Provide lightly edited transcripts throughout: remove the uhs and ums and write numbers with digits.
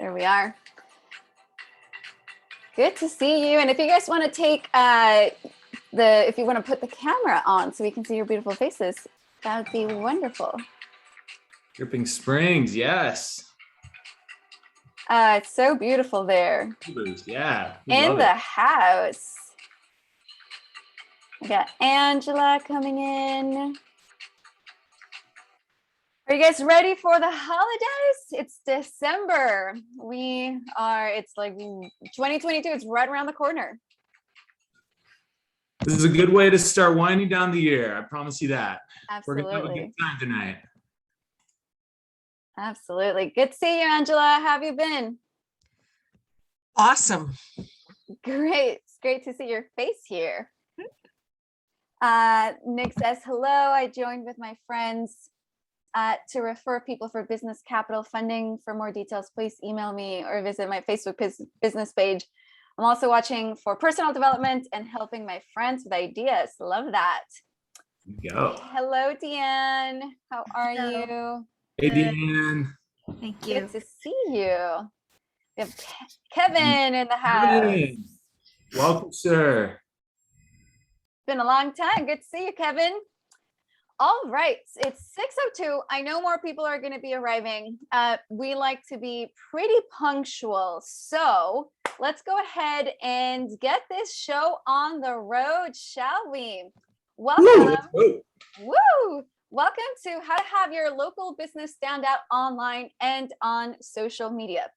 There we are. Good to see you. And if you guys want to take if you want to put the camera on so we can see your beautiful faces, that would be wonderful. Dripping Springs, yes. It's so beautiful there. Yeah. In the house. We got Angela coming in. Are you guys ready for the holidays? It's December. It's like 2022. It's right around the corner. This is a good way to start winding down the year. I promise you that. Absolutely. We're going to have a good time tonight. Absolutely. Good to see you, Angela. How have you been? Awesome. Great. It's great to see your face here. Nick says, hello. I joined with my friends to refer people for business capital funding. For more details, please email me or visit my Facebook business page. I'm also watching for personal development and helping my friends with ideas. Love that. Go. Hello, Deanne. How are you? Hey, Deanne. Thank you. Good to see you. We have Kevin in the house. Kevin. Welcome, sir. Been a long time. Good to see you, Kevin. All right, it's 6:02. I know more people are going to be arriving. We like to be pretty punctual. So let's go ahead and get this show on the road, shall we? Welcome. Woo! Welcome to how to have your local business stand out online and on social media.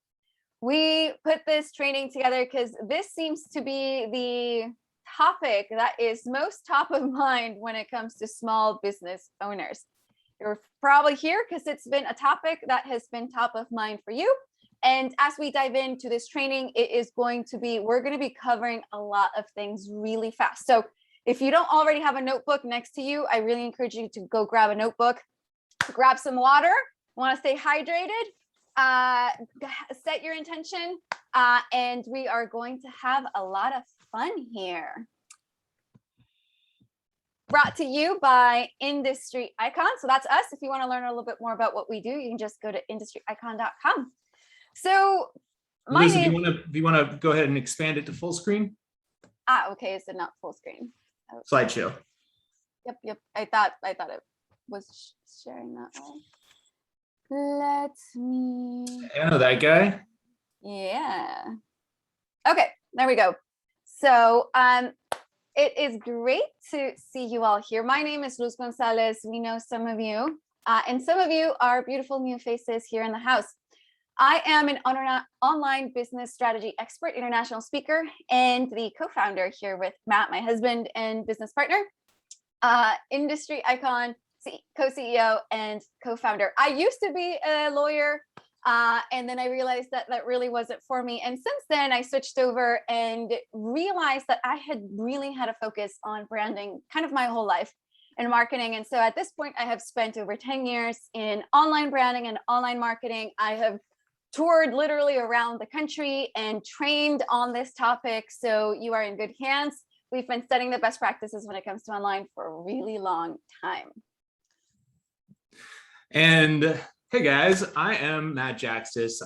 We put this training together because this seems to be the topic that is most top of mind when it comes to small business owners. You're probably here because it's been a topic that has been top of mind for you. And as we dive into this training, we're going to be covering a lot of things really fast. So if you don't already have a notebook next to you, I really encourage you to go grab a notebook, grab some water, want to stay hydrated, set your intention, and we are going to have a lot of fun here. Brought to you by Industry Icon. So that's us. If you want to learn a little bit more about what we do, you can just go to industryicon.com. So Listen, do you want to go ahead and expand it to full screen? Okay. Is it not full screen? Slideshow. Yep. I thought it was sharing that way. Let me. I know that guy. Yeah. Okay, there we go. So it is great to see you all here. My name is Luz Gonzalez. We know some of you, and some of you are beautiful new faces here in the house. I am an online business strategy expert, international speaker, and the co-founder here with Matt, my husband and business partner, Industry Icon, co-CEO and co-founder. I used to be a lawyer, and then I realized that really wasn't for me. And since then, I switched over and realized that I had really had a focus on branding kind of my whole life and marketing. And so at this point, I have spent over 10 years in online branding and online marketing. I have toured literally around the country and trained on this topic. So you are in good hands. We've been studying the best practices when it comes to online for a really long time. And hey guys, I am Matt Jaxtis.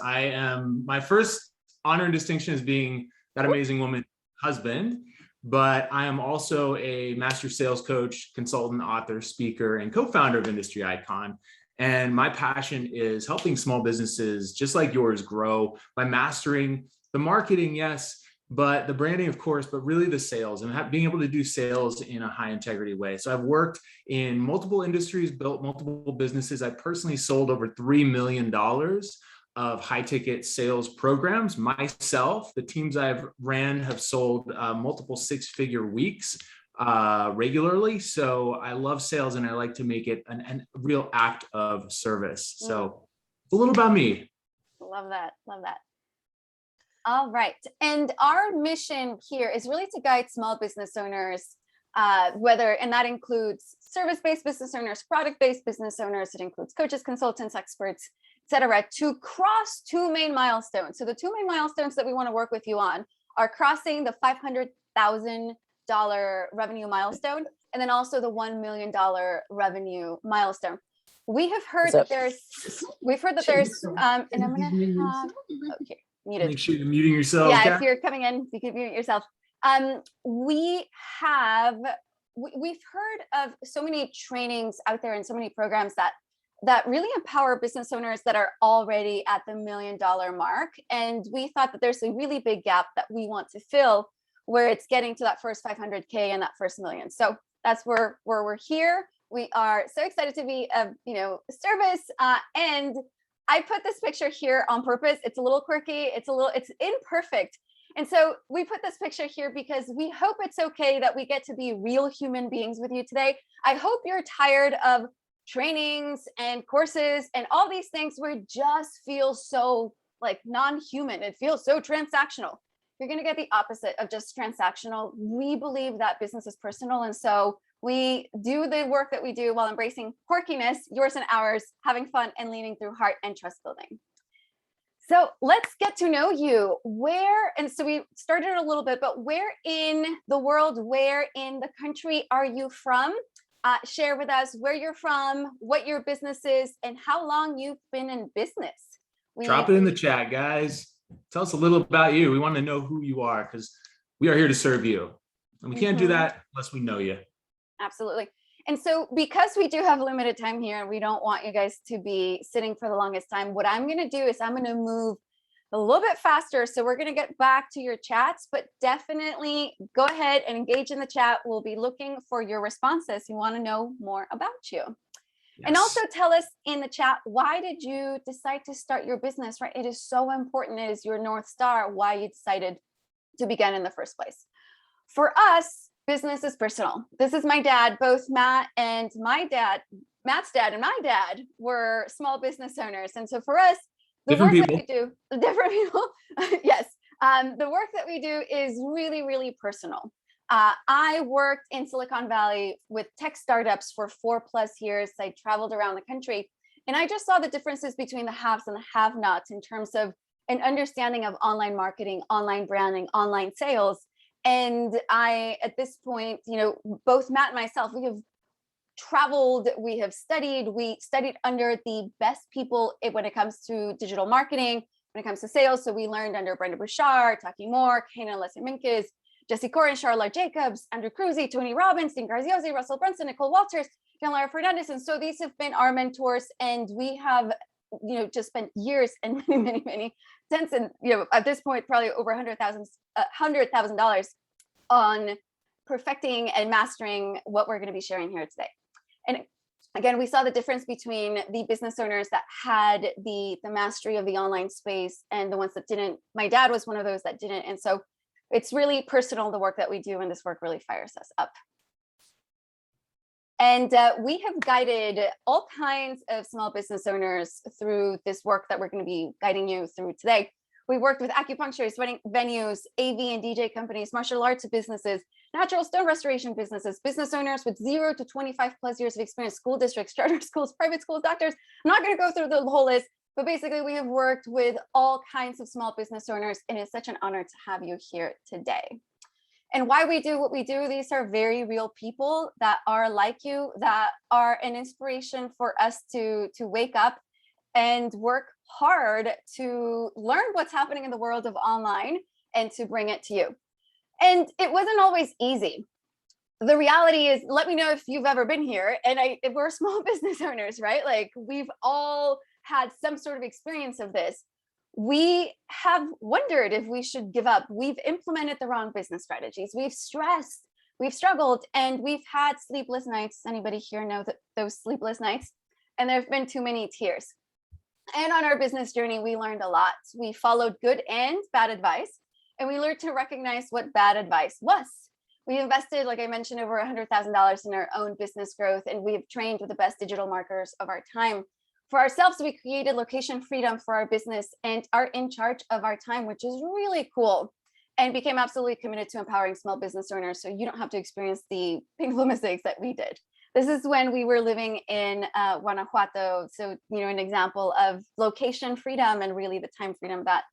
My first honor and distinction is being that amazing woman husband, but I am also a master sales coach, consultant, author, speaker, and co-founder of Industry Icon. And my passion is helping small businesses just like yours grow by mastering the marketing, yes, but the branding, of course, but really the sales and being able to do sales in a high integrity way. So I've worked in multiple industries, built multiple businesses. I personally sold over $3 million of high ticket sales programs. Myself, the teams I've ran have sold multiple six-figure weeks regularly. So I love sales and I like to make it a real act of service. So a little about me. Love that. All right. And our mission here is really to guide small business owners, and that includes service-based business owners, product-based business owners. It includes coaches, consultants, experts, etc., to cross two main milestones. So the two main milestones that we want to work with you on are crossing the $500,000 revenue milestone, and then also the $1 million revenue milestone. We have heard that we've heard that there's, and I'm gonna have, okay, muted. Make sure you're muting yourself. Yeah, if you're coming in, you can mute yourself. We've heard of so many trainings out there and so many programs that really empower business owners that are already at the $1 million mark. And we thought that there's a really big gap that we want to fill, where it's getting to that first 500K and that first million. So that's where we're here. We are so excited to be of service. And I put this picture here on purpose. It's a little quirky. It's imperfect. And so we put this picture here because we hope it's okay that we get to be real human beings with you today. I hope you're tired of trainings and courses and all these things where it just feels so like non-human. It feels so transactional. You're going to get the opposite of just transactional. We believe that business is personal. And so we do the work that we do while embracing quirkiness, yours and ours, having fun and leaning through heart and trust building. So let's get to know you. And so we started a little bit, but where in the world, where in the country are you from? Share with us where you're from, what your business is, and how long you've been in business. Drop it in the chat, guys. Tell us a little about you. We want to know who you are because we are here to serve you. And we can't do that unless we know you. Absolutely. And so because we do have limited time here and we don't want you guys to be sitting for the longest time, what I'm going to do is I'm going to move a little bit faster. So we're going to get back to your chats, but definitely go ahead and engage in the chat. We'll be looking for your responses. We want to know more about you. Yes. And also tell us in the chat, why did you decide to start your business, right? It is so important. It is your North Star, why you decided to begin in the first place. For us, business is personal. This is my dad. Both Matt and Matt's dad and my dad were small business owners. And so for us, different work that we do, different people, yes. The work that we do is really, really personal. I worked in Silicon Valley with tech startups for 4+ years. I traveled around the country, and I just saw the differences between the haves and the have-nots in terms of an understanding of online marketing, online branding, online sales. And I, at this point, both Matt and myself, we have traveled, we studied under the best people when it comes to digital marketing, when it comes to sales. So we learned under Brenda Bouchard, Taki Moore, Kanan Leslie Minkes, Jesse Corin, Charlotte Jacobs, Andrew Cruzy, Tony Robbins, Dean Graziosi, Russell Brunson, Nicole Walters, Lara Fernandez. And so these have been our mentors, and we have, just spent years and many cents, and at this point, probably over $100,000 on perfecting and mastering what we're going to be sharing here today. And again, we saw the difference between the business owners that had the mastery of the online space and the ones that didn't. My dad was one of those that didn't. And so it's really personal, the work that we do, and this work really fires us up. And we have guided all kinds of small business owners through this work that we're going to be guiding you through today. We worked with acupuncturists, wedding venues, AV and DJ companies, martial arts businesses, natural stone restoration businesses, business owners with 0 to 25+ years of experience, school districts, charter schools, private schools, doctors. I'm not going to go through the whole list, but basically we have worked with all kinds of small business owners, and it's such an honor to have you here today. And why we do what we do, these are very real people that are like you, that are an inspiration for us to wake up and work hard to learn what's happening in the world of online and to bring it to you. And it wasn't always easy. The reality is, let me know if you've ever been here. And we're small business owners, right? Like, we've all had some sort of experience of this. We have wondered if we should give up. We've implemented the wrong business strategies. We've stressed, we've struggled, and we've had sleepless nights. Anybody here know that those sleepless nights? And there have been too many tears. And on our business journey, we learned a lot. We followed good and bad advice, and we learned to recognize what bad advice was. We invested, like I mentioned, over $100,000 in our own business growth, and we have trained with the best digital marketers of our time. For ourselves, we created location freedom for our business and are in charge of our time, which is really cool, and became absolutely committed to empowering small business owners so you don't have to experience the painful mistakes that we did. This is when we were living in Guanajuato. So, an example of location freedom and really the time freedom that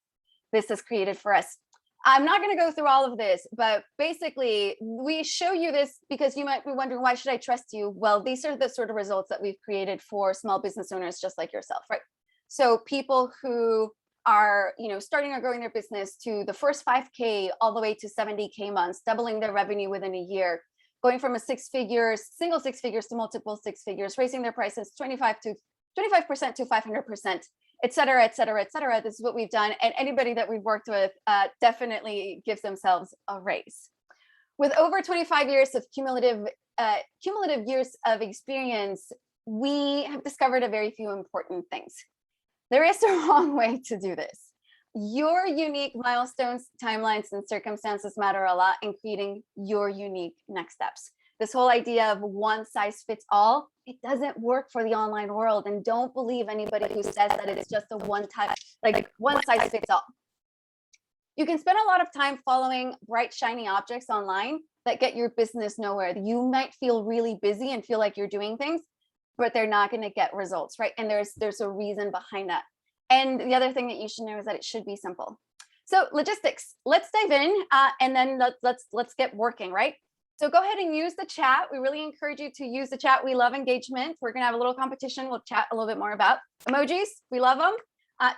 this has created for us. I'm not going to go through all of this, but basically we show you this because you might be wondering, why should I trust you? Well, these are the sort of results that we've created for small business owners just like yourself, right? So people who are, starting or growing their business to the first 5K all the way to 70K months, doubling their revenue within a year, going from single six figures to multiple six figures, raising their prices 25% to 500%, et cetera, et cetera, et cetera. This is what we've done. And anybody that we've worked with definitely gives themselves a raise. With over 25 years of cumulative years of experience, we have discovered a very few important things. There is a wrong way to do this. Your unique milestones, timelines, and circumstances matter a lot in creating your unique next steps. This whole idea of one size fits all, it doesn't work for the online world. And don't believe anybody who says that it's just a one size fits all. You can spend a lot of time following bright, shiny objects online that get your business nowhere. You might feel really busy and feel like you're doing things, but they're not going to get results, right? And there's a reason behind that. And the other thing that you should know is that it should be simple. So logistics, let's dive in and then let's get working, right? So go ahead and use the chat. We really encourage you to use the chat. We love engagement. We're gonna have a little competition. We'll chat a little bit more about emojis. We love them.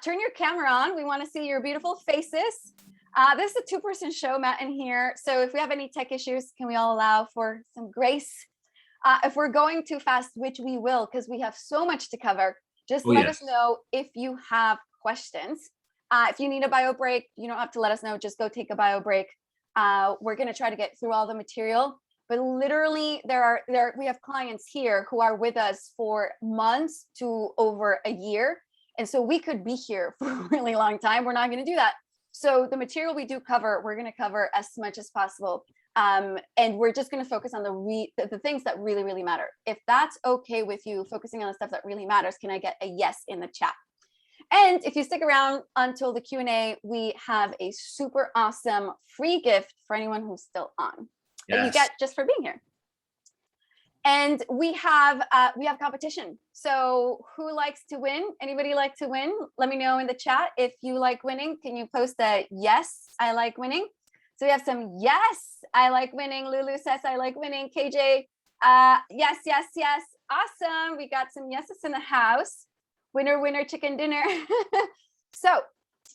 Turn your camera on. We wanna see your beautiful faces. This is a two-person show, Matt and here. So if we have any tech issues, can we all allow for some grace? If we're going too fast, which we will, because we have so much to cover, just let us know if you have questions. If you need a bio break, you don't have to let us know. Just go take a bio break. We're going to try to get through all the material, but literally we have clients here who are with us for months to over a year. And so we could be here for a really long time. We're not going to do that. So the material we do cover, we're going to cover as much as possible. And we're just going to focus on the things that really, really matter. If that's okay with you, focusing on the stuff that really matters, can I get a yes in the chat? And if you stick around until the Q&A, we have a super awesome free gift for anyone who's still on that you get just for being here. And we have competition. So who likes to win? Anybody like to win? Let me know in the chat if you like winning. Can you post a yes, I like winning? So we have some yes, I like winning. Lulu says I like winning. KJ, yes, yes, yes. Awesome. We got some yeses in the house. Winner, winner, chicken dinner. So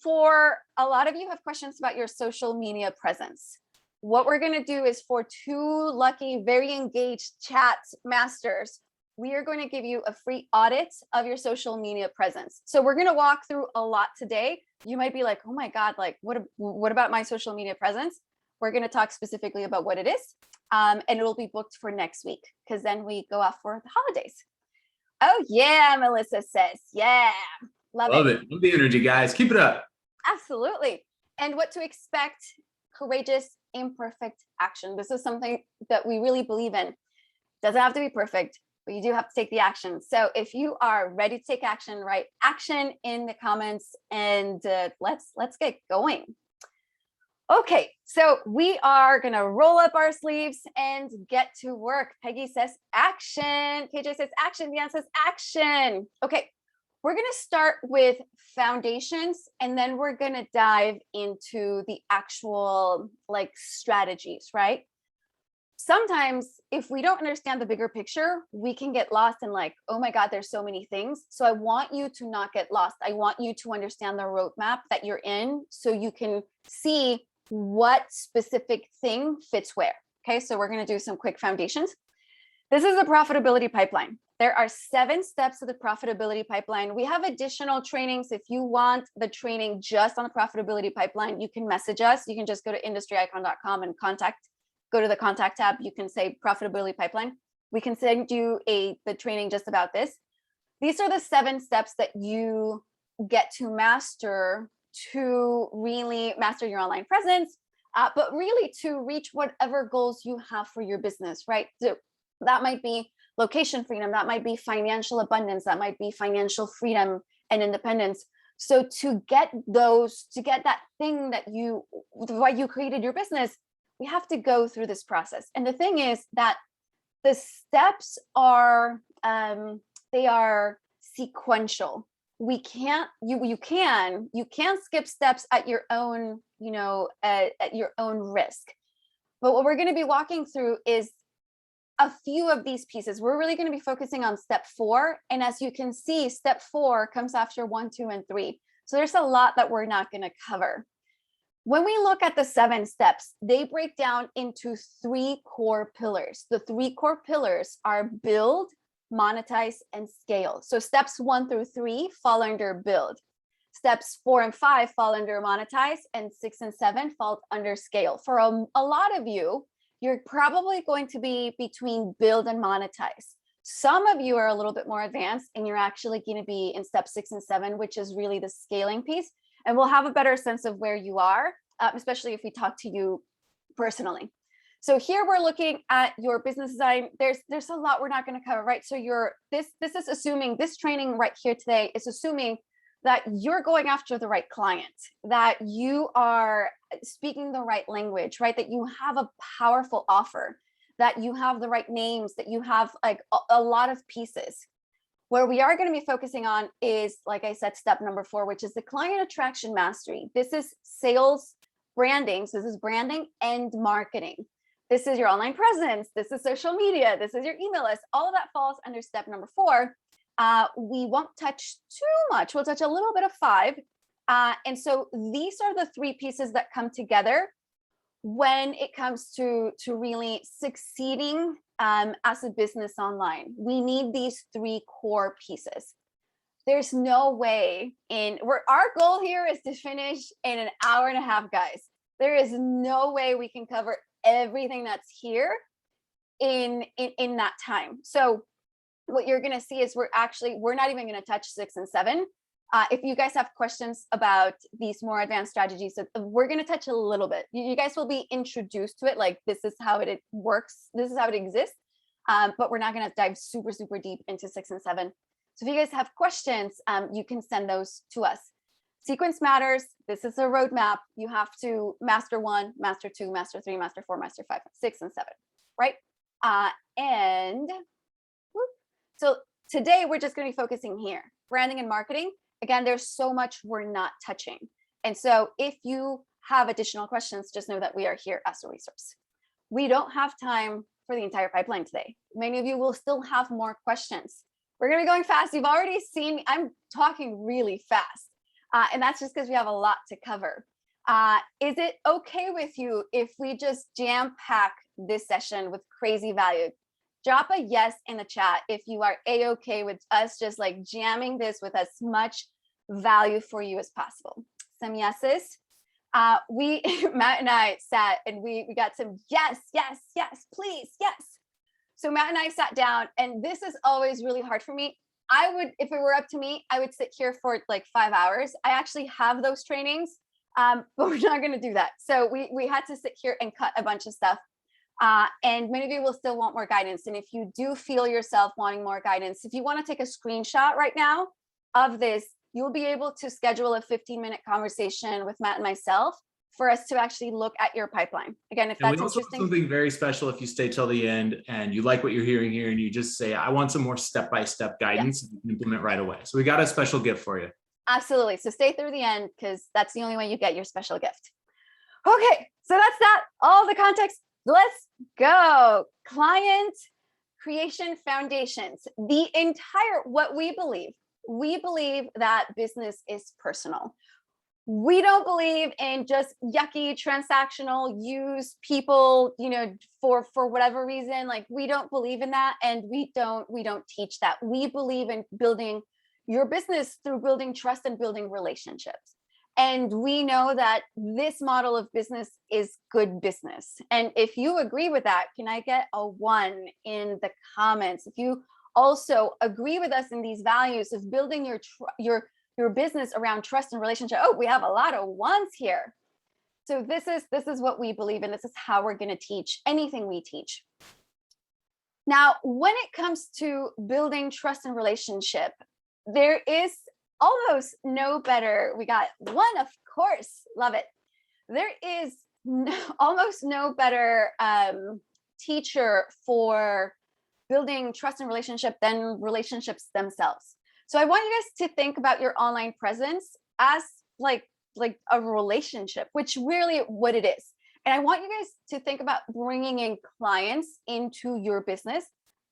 for a lot of you have questions about your social media presence. What we're going to do is for two lucky, very engaged chat masters, we are going to give you a free audit of your social media presence. So we're going to walk through a lot today. You might be like, oh my God, like what about my social media presence? We're going to talk specifically about what it is. And it'll be booked for next week because then we go off for the holidays. Oh yeah, Melissa says, yeah, love it. Love the energy, guys. Keep it up. Absolutely. And what to expect, courageous, imperfect action. This is something that we really believe in. Doesn't have to be perfect, but you do have to take the action. So if you are ready to take action, write action in the comments and let's get going. Okay, so we are gonna roll up our sleeves and get to work. Peggy says action. KJ says action. Deanne says action. Okay, we're gonna start with foundations and then we're gonna dive into the actual strategies, right? Sometimes if we don't understand the bigger picture, we can get lost in oh my God, there's so many things. So I want you to not get lost. I want you to understand the roadmap that you're in so you can see what specific thing fits where. Okay, so we're going to do some quick foundations. This is the profitability pipeline. There are 7 steps of the profitability pipeline. We have additional trainings. If you want the training just on the profitability pipeline, you can message us. You can just go to industryicon.com and go to the contact tab. You can say profitability pipeline. We can send you the training just about this. These are the 7 steps that you get to master to really master your online presence, but really to reach whatever goals you have for your business, right? So that might be location freedom, that might be financial abundance, that might be financial freedom and independence. So to get that thing why you created your business, we have to go through this process. And the thing is that the steps are, they are sequential. you can skip steps at your own, at your own risk. But what we're going to be walking through is a few of these pieces. We're really going to be focusing on step 4. And as you can see, step 4 comes after 1, 2, and 3. So there's a lot that we're not going to cover. When we look at the 7 steps, they break down into 3 core pillars. The 3 core pillars are build, monetize, and scale. So steps 1 through 3 fall under build. Steps 4 and 5 fall under monetize, and 6 and 7 fall under scale. For a lot of you, you're probably going to be between build and monetize. Some of you are a little bit more advanced and you're actually going to be in step 6 and 7, which is really the scaling piece. And we'll have a better sense of where you are, especially if we talk to you personally. So here we're looking at your business design. There's a lot we're not going to cover, right? So this is assuming, this training right here today is assuming that you're going after the right client, that you are speaking the right language, right? That you have a powerful offer, that you have the right names, that you have like a lot of pieces. Where we are going to be focusing on is, like I said, step number 4, which is the client attraction mastery. This is sales branding. So this is branding and marketing. This is your online presence. This is social media. This is your email list. All of that falls under step number 4. We won't touch too much. We'll touch a little bit of 5. And so these are the 3 pieces that come together when it comes to really succeeding as a business online. We need these 3 core pieces. There's no way our goal here is to finish in an hour and a half, guys. There is no way we can cover everything that's here in that time. So what you're going to see is we're not even going to touch 6 and 7. If you guys have questions about these more advanced strategies, we're going to touch a little bit. You guys will be introduced to it. Like, this is how it works. This is how it exists. But we're not going to dive super, super deep into 6 and 7. So if you guys have questions, you can send those to us. Sequence matters. This is a roadmap. You have to master 1, master 2, master 3, master 4, master 5, 6, and 7, right? So today we're just going to be focusing here, branding and marketing. Again, there's so much we're not touching. And so if you have additional questions, just know that we are here as a resource. We don't have time for the entire pipeline today. Many of you will still have more questions. We're going to be going fast. You've already seen me. I'm talking really fast. And that's just because we have a lot to cover. Is it okay with you if we just jam pack this session with crazy value? Drop a yes in the chat if you are a-okay with us just like jamming this with as much value for you as possible. Some yeses. Matt and I sat and we got some yes, please, yes. So Matt and I sat down, and this is always really hard for me. If it were up to me, I would sit here for like 5 hours. I actually have those trainings, but we're not going to do that. So we had to sit here and cut a bunch of stuff. And many of you will still want more guidance. And if you do feel yourself wanting more guidance, if you want to take a screenshot right now of this, you'll be able to schedule a 15-minute conversation with Matt and myself for us to actually look at your pipeline. Again, if that's interesting. Something very special if you stay till the end and you like what you're hearing here and you just say, I want some more step-by-step guidance you can implement right away. So we got a special gift for you. Absolutely. So stay through the end, because that's the only way you get your special gift. Okay, so that's that. All the context. Let's go. Client creation foundations. The entire, what we believe that business is personal. We don't believe in just yucky transactional use people, for whatever reason. Like, we don't believe in that, and we don't teach that. We believe in building your business through building trust and building relationships. And we know that this model of business is good business. And if you agree with that, can I get a 1 in the comments? If you also agree with us in these values of building your business around trust and relationship. Oh, we have a lot of 1s here. So this is what we believe in. This is how we're going to teach anything we teach. Now, when it comes to building trust and relationship, there is almost no better. We got 1, of course, love it. There is almost no better teacher for building trust and relationship than relationships themselves. So I want you guys to think about your online presence as like a relationship, which really what it is. And I want you guys to think about bringing in clients into your business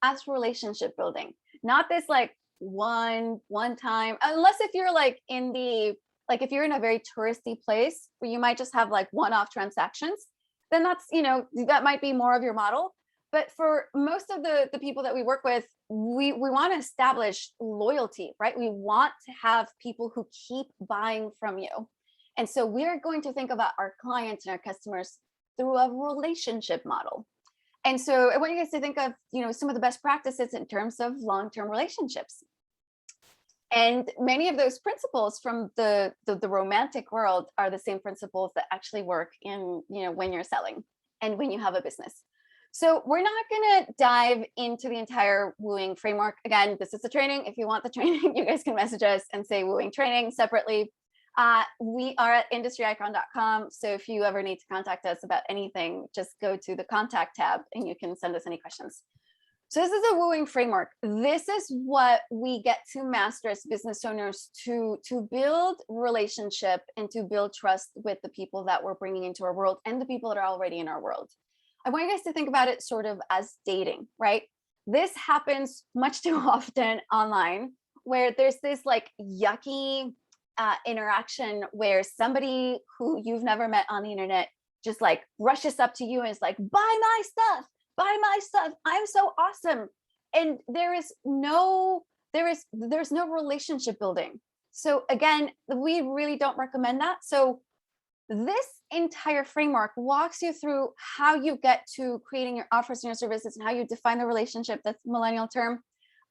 as relationship building, not this like one time, unless if you're like in the like if you're in a very touristy place where you might just have like one-off transactions, then that's, you know, that might be more of your model. But for most of the people that we work with, we want to establish loyalty, right? We want to have people who keep buying from you. And so we're going to think about our clients and our customers through a relationship model. And so I want you guys to think of, you know, some of the best practices in terms of long-term relationships. And many of those principles from the romantic world are the same principles that actually work in, you know, when you're selling and when you have a business. So we're not going to dive into the entire wooing framework. Again, this is the training. If you want the training, you guys can message us and say wooing training separately. We are at industryicon.com. So if you ever need to contact us about anything, just go to the contact tab and you can send us any questions. So this is a wooing framework. This is what we get to master as business owners to build relationship and to build trust with the people that we're bringing into our world and the people that are already in our world. I want you guys to think about it sort of as dating, right? This happens much too often online, where there's this like yucky interaction where somebody who you've never met on the internet just like rushes up to you and is like, buy my stuff, I'm so awesome. And there's no relationship building. So again, we really don't recommend that. So this entire framework walks you through how you get to creating your offers and your services and how you define the relationship. That's millennial term.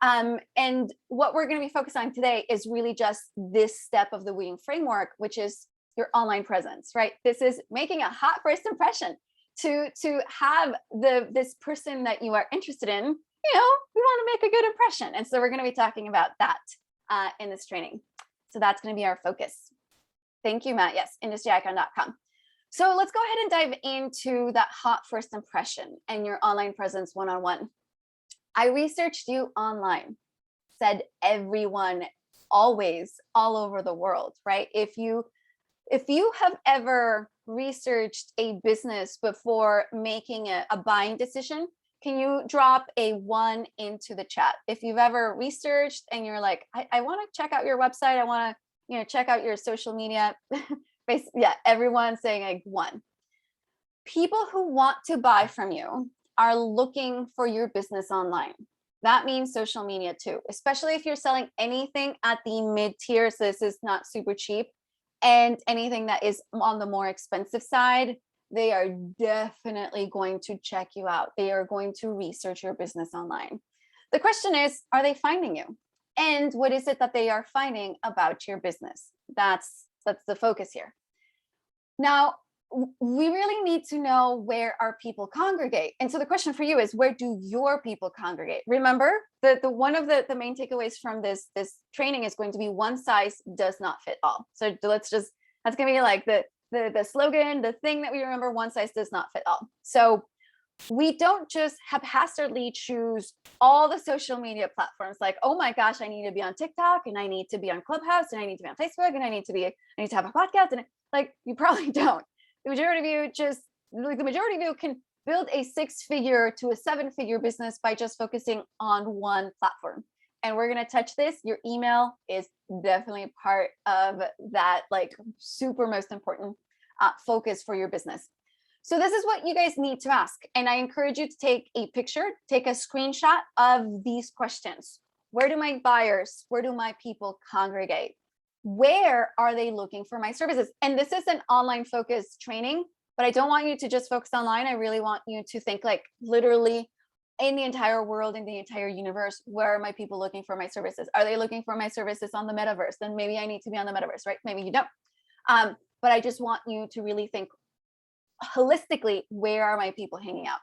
And what we're going to be focused on today is really just this step of the wooing framework, which is your online presence, right? This is making a hot first impression to have this person that you are interested in, you know, we want to make a good impression. And so we're going to be talking about that in this training. So that's going to be our focus. Thank you, Matt. Yes, industryicon.com. So let's go ahead and dive into that hot first impression and your online presence one-on-one. I researched you online, said everyone, always, all over the world, right? If you have ever researched a business before making a buying decision, can you drop a 1 into the chat? If you've ever researched and you're like, I want to check out your website, I want to, you know, check out your social media. Yeah, everyone's saying like 1. People who want to buy from you are looking for your business online. That means social media too, especially if you're selling anything at the mid-tier. So this is not super cheap, and anything that is on the more expensive side, they are definitely going to check you out. They are going to research your business online. The question is, are they finding you? And what is it that they are finding about your business? That's the focus here. Now, we really need to know where our people congregate. And so the question for you is, where do your people congregate? Remember, the one of the main takeaways from this training is going to be one size does not fit all. So that's going to be like the slogan, the thing that we remember, one size does not fit all. So we don't just haphazardly choose all the social media platforms like, oh my gosh, I need to be on TikTok and I need to be on Clubhouse and I need to be on Facebook and I need to have a podcast. And like, you probably don't. The majority of you can build a 6-figure to a 7-figure business by just focusing on one platform. And we're going to touch this. Your email is definitely part of that, like super most important focus for your business. So this is what you guys need to ask. And I encourage you to take a picture, take a screenshot of these questions. Where do my buyers, where do my people congregate? Where are they looking for my services? And this is an online focused training, but I don't want you to just focus online. I really want you to think like literally in the entire world, in the entire universe, where are my people looking for my services? Are they looking for my services on the metaverse? Then maybe I need to be on the metaverse, right? Maybe you don't. But I just want you to really think holistically, where are my people hanging out?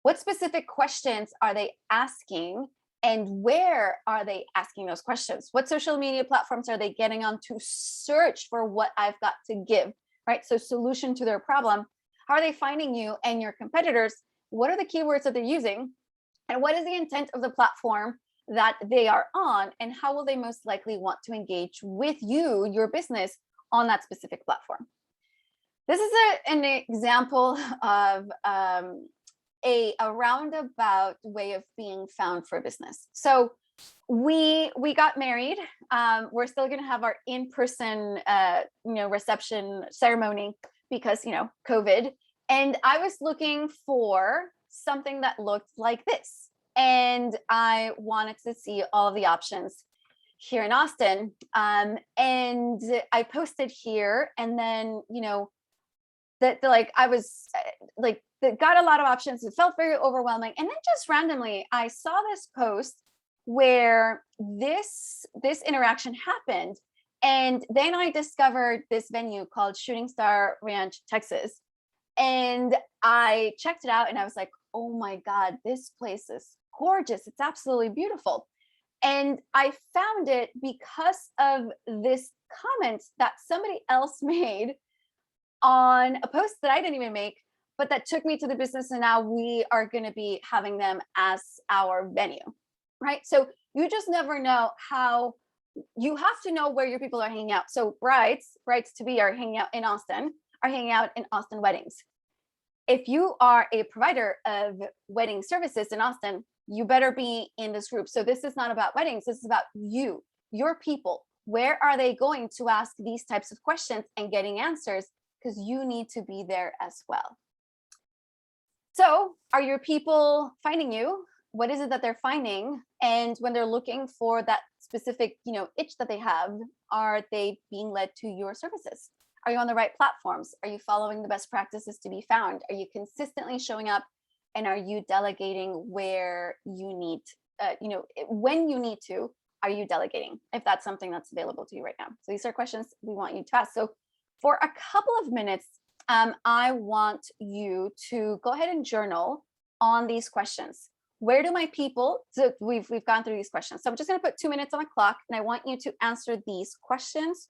What specific questions are they asking? And where are they asking those questions? What social media platforms are they getting on to search for what I've got to give, right? So solution to their problem. How are they finding you and your competitors? What are the keywords that they're using? And what is the intent of the platform that they are on, and how will they most likely want to engage with you, your business, on that specific platform. This is an example of a roundabout way of being found for business. So we got married. We're still going to have our in-person reception ceremony because COVID. And I was looking for something that looked like this, and I wanted to see all of the options here in Austin. And I posted here, and then I was got a lot of options. It felt very overwhelming, and then just randomly I saw this post where this interaction happened, and then I discovered this venue called Shooting Star Ranch, Texas, and I checked it out, and I was like, oh my God, this place is gorgeous. It's absolutely beautiful. And I found it because of this comment that somebody else made on a post that I didn't even make, but that took me to the business. And now we are going to be having them as our venue, right? So you just never know how. You have to know where your people are hanging out. So brides to be are hanging out in Austin, are hanging out in Austin weddings. If you are a provider of wedding services in Austin, you better be in this group. So this is not about weddings. This is about you, your people. Where are they going to ask these types of questions and getting answers? Because you need to be there as well. So are your people finding you? What is it that they're finding? And when they're looking for that specific, itch that they have, are they being led to your services? Are you on the right platforms? Are you following the best practices to be found? Are you consistently showing up? And are you delegating where you need, when you need to, are you delegating? If that's something that's available to you right now. So these are questions we want you to ask. So for a couple of minutes, I want you to go ahead and journal on these questions. Where do my people, so we've gone through these questions. So I'm just going to put 2 minutes on the clock, and I want you to answer these questions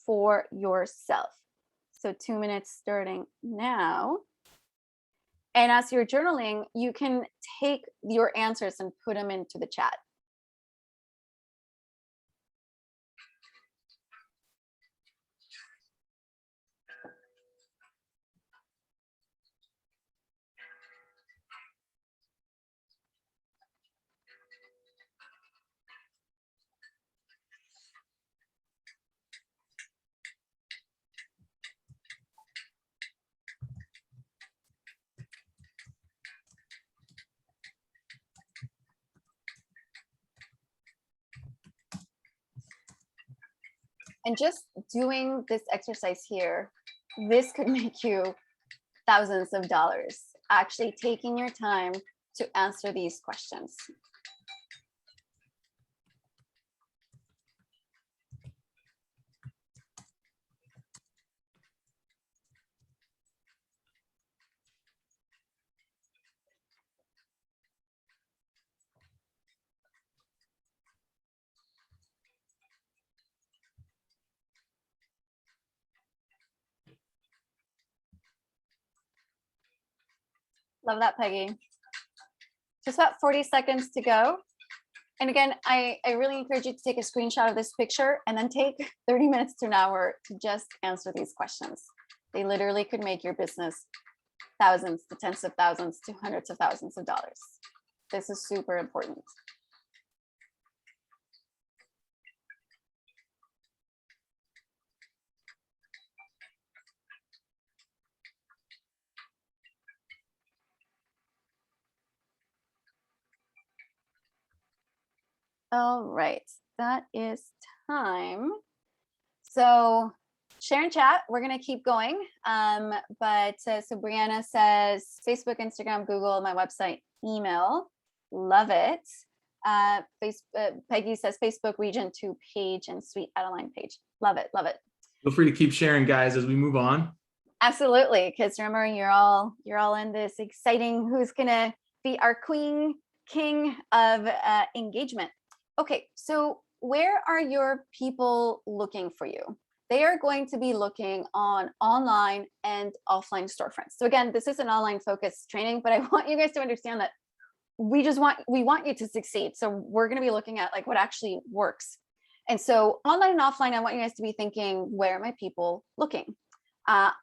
for yourself. So 2 minutes starting now. And as you're journaling, you can take your answers and put them into the chat. And just doing this exercise here, this could make you thousands of dollars, actually taking your time to answer these questions. Love that, Peggy. Just about 40 seconds to go. And again, I really encourage you to take a screenshot of this picture and then take 30 minutes to an hour to just answer these questions. They literally could make your business thousands to tens of thousands to hundreds of thousands of dollars. This is super important. All right, that is time. So share and chat, we're gonna keep going. But so Brianna says Facebook, Instagram, Google, my website, email. Love it. Peggy says Facebook region 2 page and Sweet Adeline page. Love it, love it. Feel free to keep sharing, guys, as we move on. Absolutely, because remember, you're all in this exciting who's gonna be our queen, king of engagement. Okay, so where are your people looking for you? They are going to be looking on online and offline storefronts. So again, this is an online focused training, but I want you guys to understand that we want you to succeed. So we're going to be looking at like what actually works. And so online and offline, I want you guys to be thinking, where are my people looking?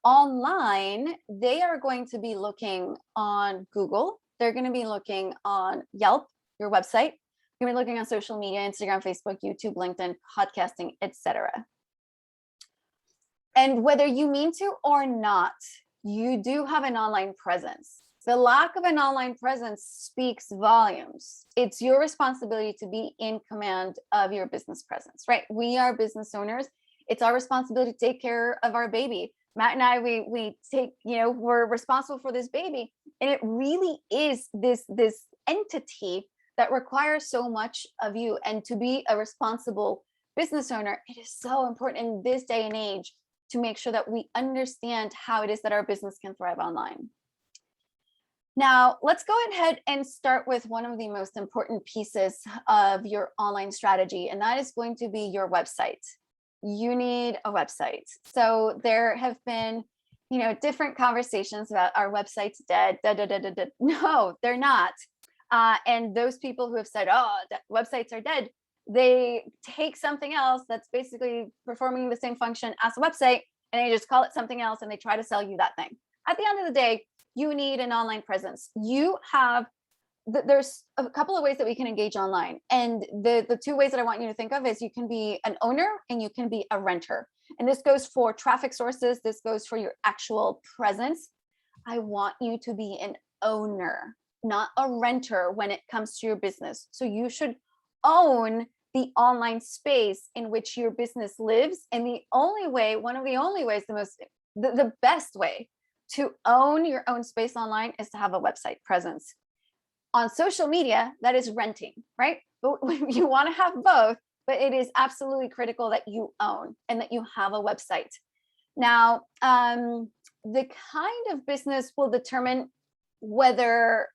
Online, they are going to be looking on Google. They're going to be looking on Yelp, your website. You're going to be looking on social media, Instagram, Facebook, YouTube, LinkedIn, podcasting, etc. And whether you mean to or not, you do have an online presence. The lack of an online presence speaks volumes. It's your responsibility to be in command of your business presence, right? We are business owners. It's our responsibility to take care of our baby. Matt and I, we take, we're responsible for this baby. And it really is this entity that requires so much of you. And to be a responsible business owner, it is so important in this day and age to make sure that we understand how it is that our business can thrive online. Now, let's go ahead and start with one of the most important pieces of your online strategy, and that is going to be your website. You need a website. So there have been, different conversations about our website's dead. No, they're not. And those people who have said, oh, websites are dead, they take something else that's basically performing the same function as a website, and they just call it something else, and they try to sell you that thing. At the end of the day, you need an online presence. There's a couple of ways that we can engage online. And the two ways that I want you to think of is you can be an owner and you can be a renter. And this goes for traffic sources. This goes for your actual presence. I want you to be an owner, not a renter when it comes to your business. So you should own the online space in which your business lives. And one of the only ways, the best way to own your own space online is to have a website presence. On social media, that is renting, right? But you want to have both, but it is absolutely critical that you own and that you have a website. Now, the kind of business will determine whether,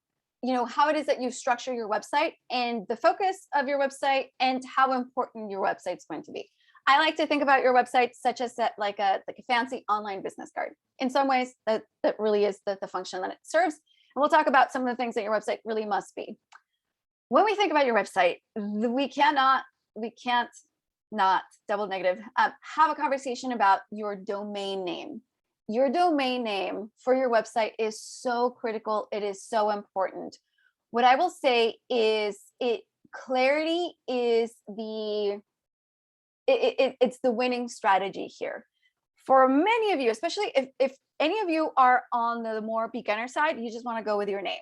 how it is that you structure your website and the focus of your website and how important your website's going to be. I like to think about your website such as like a fancy online business card. In some ways, that really is the function that it serves. And we'll talk about some of the things that your website really must be. When we think about your website, we can't not double negative, have a conversation about your domain name. Your domain name for your website is so critical. It is so important. What I will say is clarity is it's the winning strategy here. For many of you, especially if any of you are on the more beginner side, you just want to go with your name.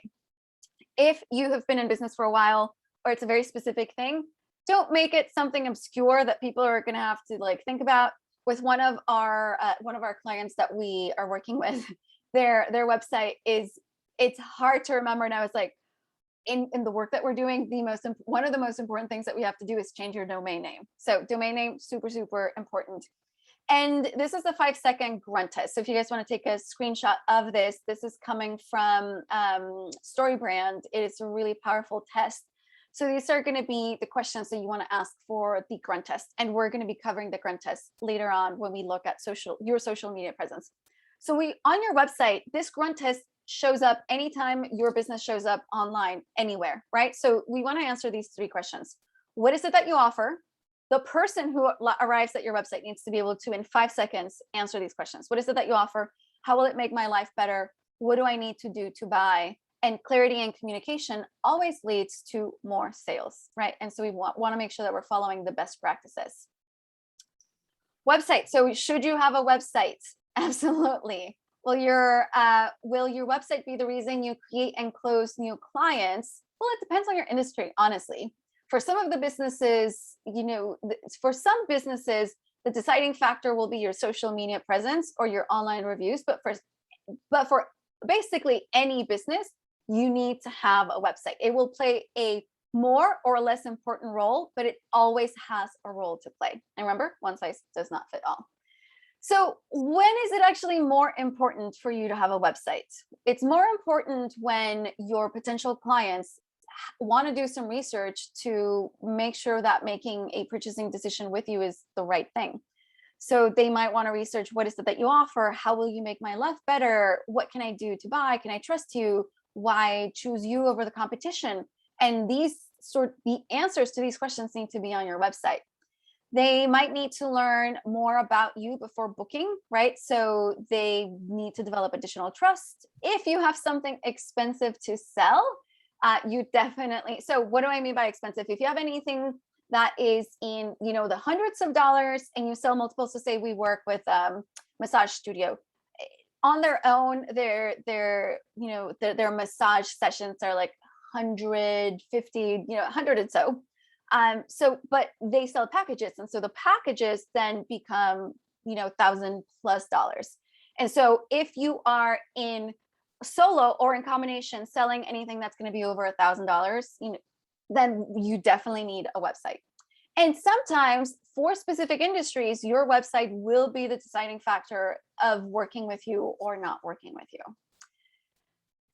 If you have been in business for a while, or it's a very specific thing, don't make it something obscure that people are going to have to think about. With one of our clients that we are working with, their website it's hard to remember. And I was like, in the work that we're doing, one of the most important things that we have to do is change your domain name. So domain name, super, super important. And this is the 5-second grunt test. So if you guys want to take a screenshot of this, this is coming from StoryBrand. It is a really powerful test. So these are going to be the questions that you want to ask for the grunt test. And we're going to be covering the grunt test later on when we look at your social media presence. So on your website, this grunt test shows up anytime your business shows up online, anywhere, right? So we want to answer these 3 questions. What is it that you offer? The person who arrives at your website needs to be able to, in 5 seconds, answer these questions. What is it that you offer? How will it make my life better? What do I need to do to buy? And clarity and communication always leads to more sales, right? And so we want to make sure that we're following the best practices. Website. So should you have a website? Absolutely. Will your website be the reason you create and close new clients? Well, it depends on your industry, honestly. For some of the businesses, for some businesses, the deciding factor will be your social media presence or your online reviews. But for basically any business, you need to have a website. It will play a more or less important role, but it always has a role to play. And remember, one size does not fit all. So when is it actually more important for you to have a website? It's more important when your potential clients want to do some research to make sure that making a purchasing decision with you is the right thing. So they might want to research, what is it that you offer? How will you make my life better? What can I do to buy? Can I trust you? Why choose you over the competition? And the answers to these questions need to be on your website. They might need to learn more about you before booking, right? So they need to develop additional trust. If you have something expensive to sell, you definitely, so what do I mean by expensive? If you have anything that is in, the hundreds of dollars and you sell multiple, so say we work with massage studio, on their own, their massage sessions are like 150, 100 and so. But they sell packages. And so the packages then become, $1,000+ And so if you are in solo or in combination selling anything that's going to be over $1,000, then you definitely need a website. And sometimes for specific industries, your website will be the deciding factor of working with you or not working with you.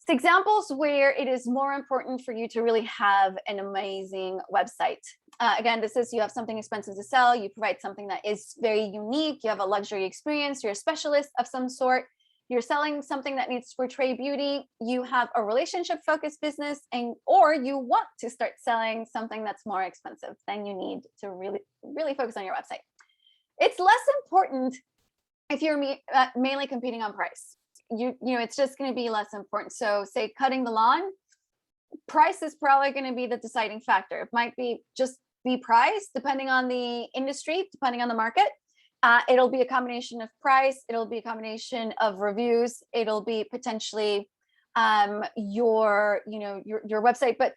Examples where it is more important for you to really have an amazing website. Again, this is, you have something expensive to sell, you provide something that is very unique, you have a luxury experience, you're a specialist of some sort, you're selling something that needs to portray beauty, you have a relationship focused business, or you want to start selling something that's more expensive, then you need to really, really focus on your website. It's less important if you're mainly competing on price. It's just going to be less important. So say cutting the lawn, price is probably going to be the deciding factor. It might be just be price depending on the industry, depending on the market. It'll be a combination of price. It'll be a combination of reviews. It'll be potentially your website. But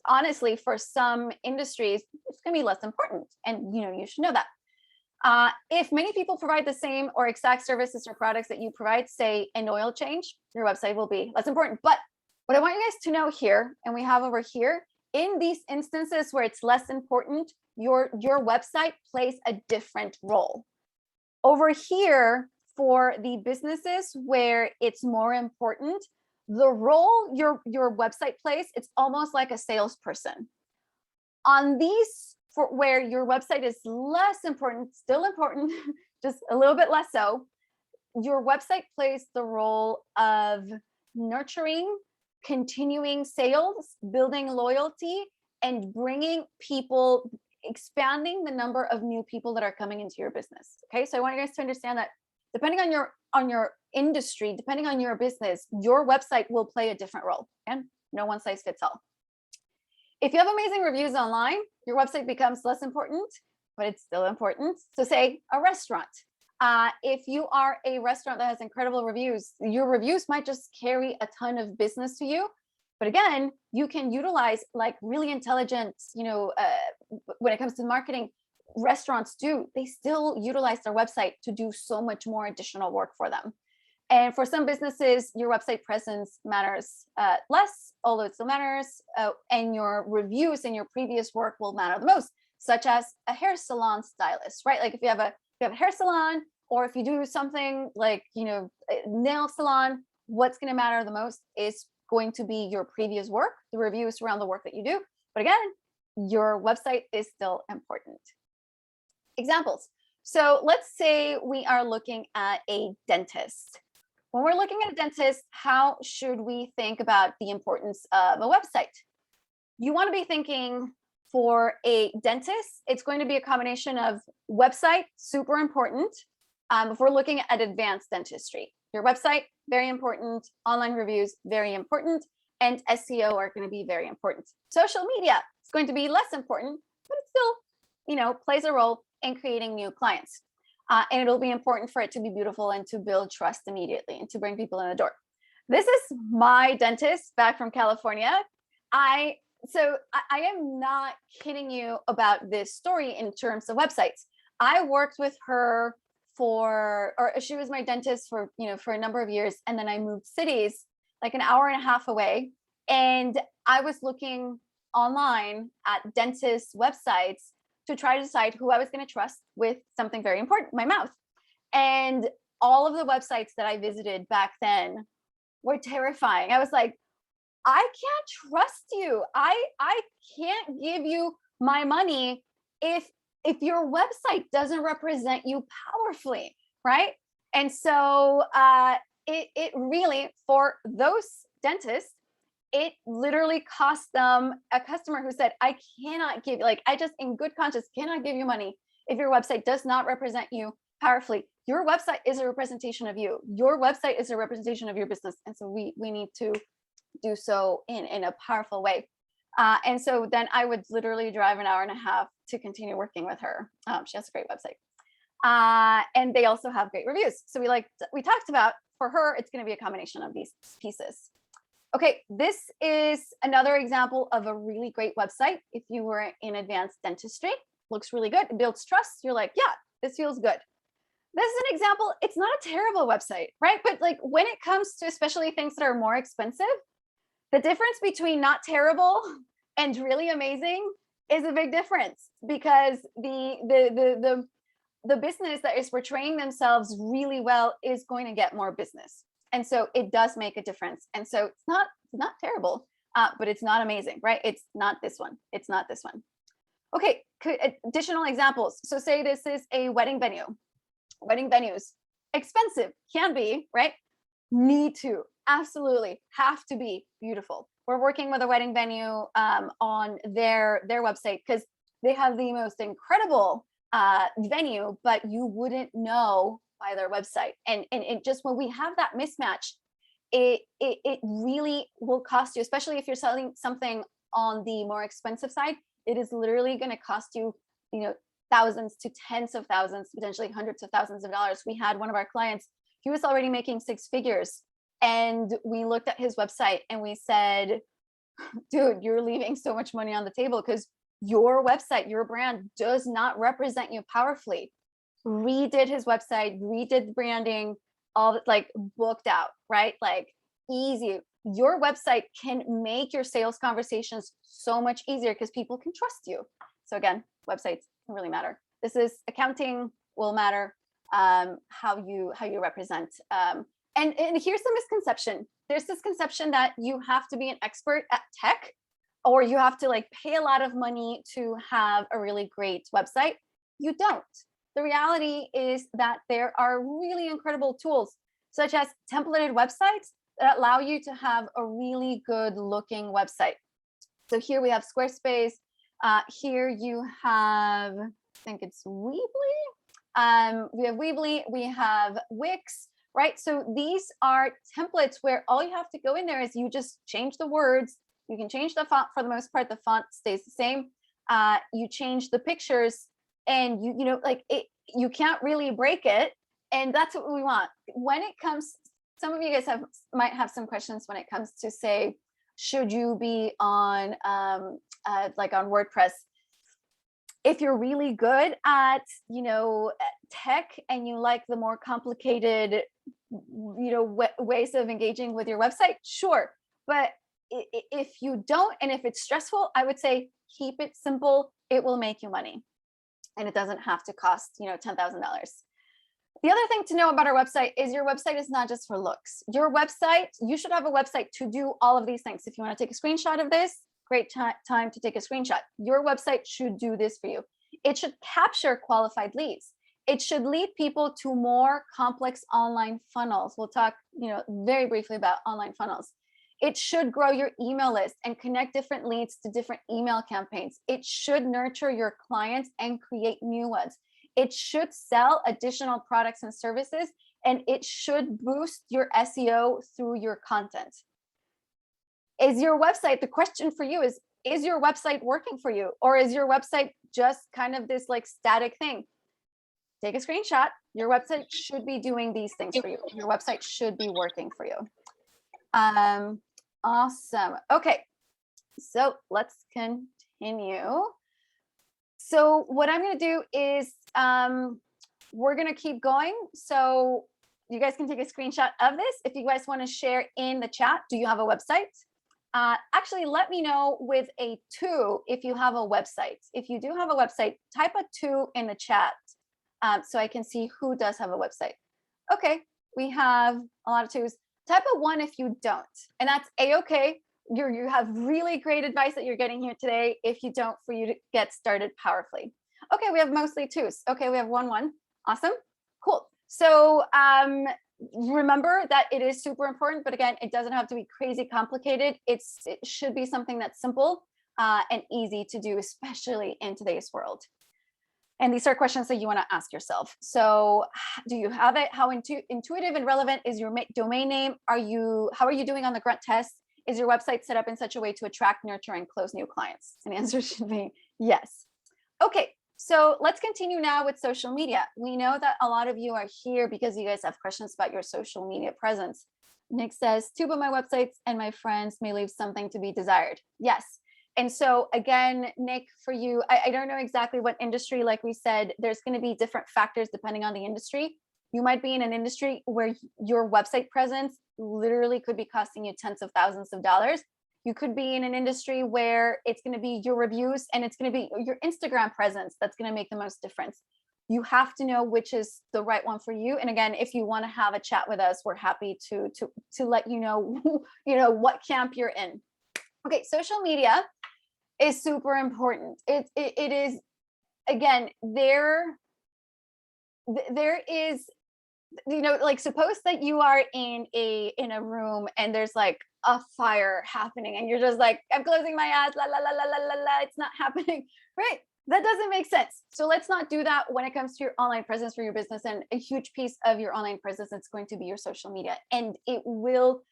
honestly, for some industries, it's going to be less important. And, you should know that. If many people provide the same or exact services or products that you provide, say an oil change, your website will be less important. But what I want you guys to know here, and we have over here, in these instances where it's less important, your website plays a different role. Over here, for the businesses where it's more important, the role your website plays, it's almost like a salesperson. On these for where your website is less important, still important, just a little bit less so, your website plays the role of nurturing, continuing sales, building loyalty, and bringing people, expanding the number of new people that are coming into your business. Okay, so I want you guys to understand that depending on your industry, depending on your business, your website will play a different role. And no one size fits all. If you have amazing reviews online, your website becomes less important, but it's still important. So say a restaurant. If you are a restaurant that has incredible reviews, your reviews might just carry a ton of business to you. But again, you can utilize like really intelligent, when it comes to marketing, restaurants they still utilize their website to do so much more additional work for them. And for some businesses, your website presence matters less, although it still matters, and your reviews and your previous work will matter the most, such as a hair salon stylist, right? Like if you have a hair salon, or if you do something like, a nail salon, what's going to matter the most is going to be your previous work, the reviews around the work that you do. But again, your website is still important. Examples. So let's say we are looking at a dentist. When we're looking at a dentist, how should we think about the importance of a website? You want to be thinking for a dentist, it's going to be a combination of website, super important. If we're looking at advanced dentistry, your website, very important. Online reviews, very important. And SEO are going to be very important. Social media is going to be less important, but it still, plays a role in creating new clients. And it'll be important for it to be beautiful and to build trust immediately and to bring people in the door. This is my dentist back from California. I am not kidding you about this story in terms of websites. I worked with her she was my dentist for a number of years. And then I moved cities like an hour and a half away. And I was looking online at dentist websites to try to decide who I was going to trust with something very important, my mouth. And all of the websites that I visited back then were terrifying. I was like, I can't trust you. I can't give you my money if your website doesn't represent you powerfully, right? And so it really, for those dentists, it literally cost them a customer who said, I cannot give, like, I just in good conscience cannot give you money if your website does not represent you powerfully. Your website is a representation of you. Your website is a representation of your business. And so we need to do so in a powerful way. And so then I would literally drive an hour and a half to continue working with her. She has a great website. And they also have great reviews. So we talked about, for her, it's going to be a combination of these pieces. Okay, this is another example of a really great website. If you were in advanced dentistry, looks really good. It builds trust. You're like, yeah, this feels good. This is an example. It's not a terrible website, right? But like when it comes to especially things that are more expensive, the difference between not terrible and really amazing is a big difference, because the business that is portraying themselves really well is going to get more business. And so it does make a difference. And so it's not terrible, but it's not amazing, right? It's not this one. It's not this one. Okay, additional examples. So say this is a wedding venue. Wedding venues, expensive, can be, right? Need to, absolutely, have to be beautiful. We're working with a wedding venue on their website because they have the most incredible venue, but you wouldn't know by their website. And it just, when we have that mismatch, it really will cost you, especially if you're selling something on the more expensive side. It is literally going to cost you, thousands to tens of thousands, potentially hundreds of thousands of dollars. We had one of our clients, he was already making six figures. And we looked at his website and we said, dude, you're leaving so much money on the table because your website, your brand does not represent you powerfully. Redid his website, redid the branding, all like booked out, right? Like easy. Your website can make your sales conversations so much easier because people can trust you. So again, websites can really matter. This is accounting will matter, how you represent. And here's the misconception. There's this conception that you have to be an expert at tech, or you have to like pay a lot of money to have a really great website. You don't. The reality is that there are really incredible tools, such as templated websites, that allow you to have a really good looking website. So here we have Squarespace. Here you have, I think it's Weebly. We have Weebly, we have Wix, right? So these are templates where all you have to go in there is you just change the words. You can change the font. For the most part, the font stays the same. You change the pictures, and you can't really break it. And that's what we want. When it comes, some of you guys might have some questions when it comes to, say, should you be on like on WordPress? If you're really good at tech and you like the more complicated ways of engaging with your website, sure. But if you don't, and if it's stressful, I would say keep it simple. It will make you money, and it doesn't have to cost $10,000. The other thing to know about our website is your website is not just for looks. Your website, you should have a website to do all of these things. If you want to take a screenshot of this, great time to take a screenshot. Your website should do this for you. It should capture qualified leads. It should lead people to more complex online funnels. We'll talk, very briefly about online funnels. It should grow your email list and connect different leads to different email campaigns. It should nurture your clients and create new ones. It should sell additional products and services, and it should boost your SEO through your content. Is your website, the question for you is your website working for you? Or is your website just kind of this like static thing? Take a screenshot. Your website should be doing these things for you. Your website should be working for you. Awesome. Okay, so let's continue. So what I'm going to do is we're going to keep going. So you guys can take a screenshot of this. If you guys want to share in the chat, do you have a website? Actually, let me know with a 2 if you have a website. If you do have a website, type a 2 in the chat so I can see who does have a website. Okay, we have a lot of 2s. Type a 1 if you don't, and that's a-okay. You have really great advice that you're getting here today. If you don't, for you to get started powerfully. Okay, we have mostly 2s. Okay, we have 1. Awesome, cool. So remember that it is super important, but again, it doesn't have to be crazy complicated. It should be something that's simple and easy to do, especially in today's world. And these are questions that you want to ask yourself. So do you have it? How intuitive and relevant is your domain name? How are you doing on the grunt test? Is your website set up in such a way to attract, nurture, and close new clients? And the answer should be yes. Okay, so let's continue now with social media. We know that a lot of you are here because you guys have questions about your social media presence. Nick says, two of my websites and my friends may leave something to be desired. Yes. And so again, Nick, for you, I don't know exactly what industry, like we said, there's going to be different factors depending on the industry. You might be in an industry where your website presence literally could be costing you tens of thousands of dollars. You could be in an industry where it's going to be your reviews and it's going to be your Instagram presence that's going to make the most difference. You have to know which is the right one for you. And again, if you want to have a chat with us, we're happy to let you know, what camp you're in. Okay, social media is super important. It is, again, there is, like, suppose that you are in a room and there's like a fire happening and you're just like, I'm closing my eyes, la la la la la la la, it's not happening, right? That doesn't make sense. So let's not do that when it comes to your online presence for your business. And a huge piece of your online presence is going to be your social media, and it will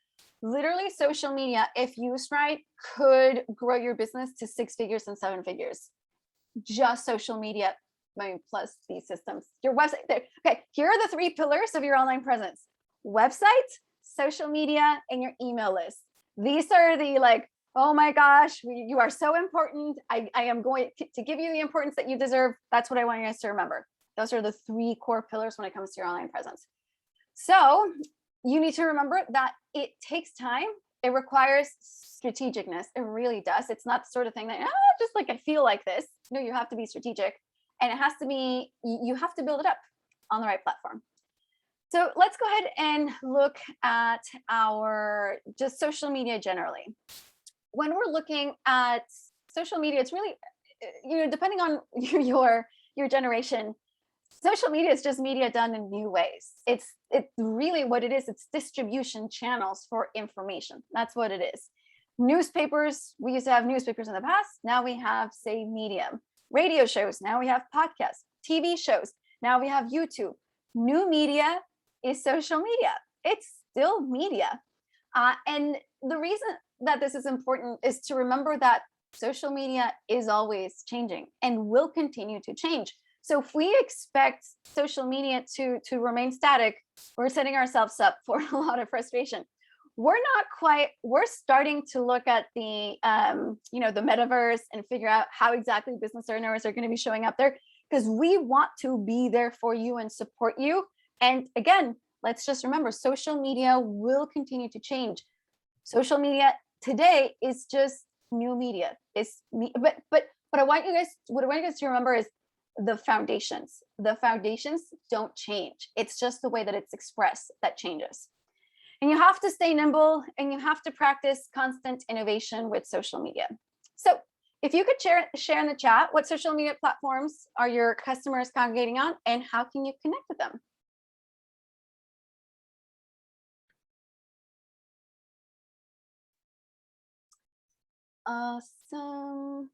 literally, social media, if used right, could grow your business to 6 figures and 7 figures. Just social media, plus these systems, your website. Okay, here are the 3 pillars of your online presence: website, social media, and your email list. These are the, like, oh my gosh, you are so important. I am going to give you the importance that you deserve. That's what I want you guys to remember. Those are the 3 core pillars when it comes to your online presence. So you need to remember that it takes time. It requires strategicness. It really does. It's not the sort of thing that, just like I feel like this. No, you have to be strategic, and it has to be, you have to build it up on the right platform. So let's go ahead and look at our just social media generally. When we're looking at social media, it's really, depending on your generation, social media is just media done in new ways. It's really what it is. It's distribution channels for information. That's what it is. Newspapers, we used to have newspapers in the past. Now we have, say, Medium. Radio shows, now we have podcasts. TV shows, now we have YouTube. New media is social media. It's still media. And the reason that this is important is to remember that social media is always changing and will continue to change. So if we expect social media to remain static, we're setting ourselves up for a lot of frustration. We're starting to look at the, the metaverse and figure out how exactly business owners are going to be showing up there, because we want to be there for you and support you. And again, let's just remember, social media will continue to change. Social media today is just new media. But what I want you guys to remember is the foundations. The foundations don't change. It's just the way that it's expressed that changes. And you have to stay nimble, and you have to practice constant innovation with social media. So if you could share in the chat, what social media platforms are your customers congregating on, and how can you connect with them? Awesome.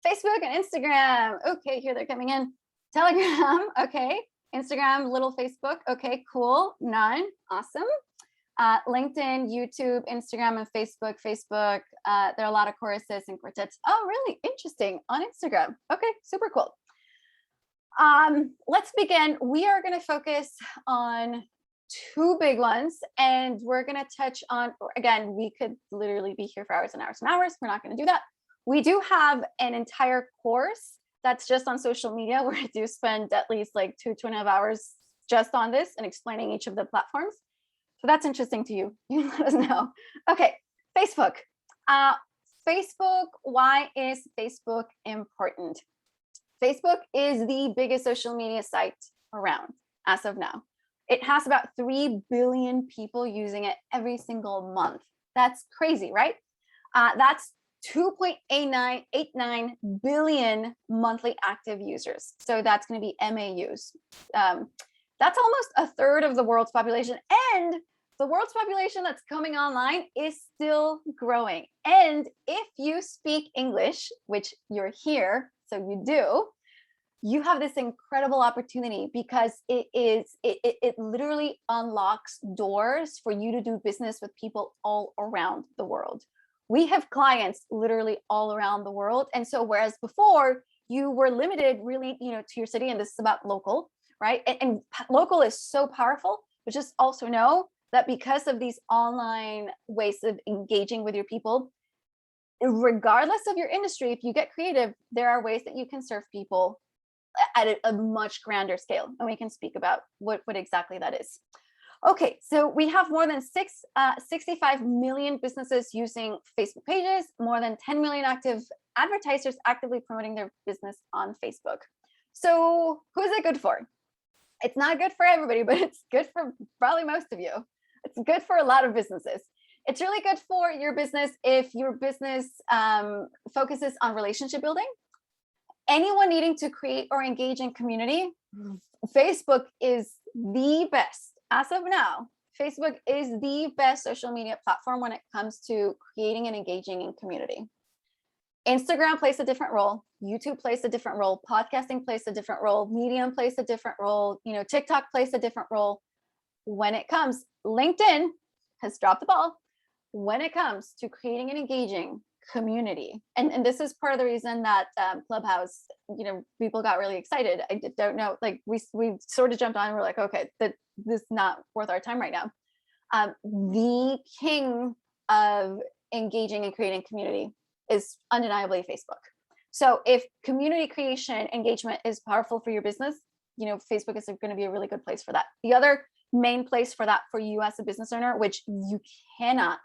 Facebook and Instagram. Okay, here they're coming in. Telegram. Okay. Instagram, little Facebook. Okay, cool. None. Awesome. LinkedIn, YouTube, Instagram, and Facebook. Facebook, there are a lot of choruses and quartets. Oh, really? Interesting. On Instagram. Okay, super cool. Let's begin. We are going to focus on 2 big ones, and we're going to touch on, again, we could literally be here for hours and hours and hours. We're not going to do that. We do have an entire course that's just on social media, where I do spend at least like 2.5 hours just on this and explaining each of the platforms. So that's interesting to you. You let us know. Okay, Facebook. Facebook, why is Facebook important? Facebook is the biggest social media site around as of now. It has about 3 billion people using it every single month. That's crazy, right? That's 2.89 billion monthly active users. So that's going to be MAUs. That's almost a third of the world's population. And the world's population that's coming online is still growing. And if you speak English, which you're here, so you do, you have this incredible opportunity because it literally unlocks doors for you to do business with people all around the world. We have clients literally all around the world. And so whereas before you were limited really, to your city, and this is about local, right? And local is so powerful, but just also know that because of these online ways of engaging with your people, regardless of your industry, if you get creative, there are ways that you can serve people at a much grander scale. And we can speak about what exactly that is. Okay, so we have more than 65 million businesses using Facebook pages, more than 10 million active advertisers actively promoting their business on Facebook. So who is it good for? It's not good for everybody, but it's good for probably most of you. It's good for a lot of businesses. It's really good for your business if your business focuses on relationship building. Anyone needing to create or engage in community, Facebook is the best. As of now, Facebook is the best social media platform when it comes to creating and engaging in community. Instagram plays a different role. YouTube plays a different role. Podcasting plays a different role. Medium plays a different role. TikTok plays a different role. When it comes, LinkedIn has dropped the ball when it comes to creating and engaging community. And this is part of the reason that Clubhouse, people got really excited. I don't know, like we sort of jumped on and we're like, okay, this is not worth our time right now. The king of engaging and creating community is undeniably Facebook. So if community creation engagement is powerful for your business, Facebook is going to be a really good place for that. The other main place for that for you as a business owner, which you cannot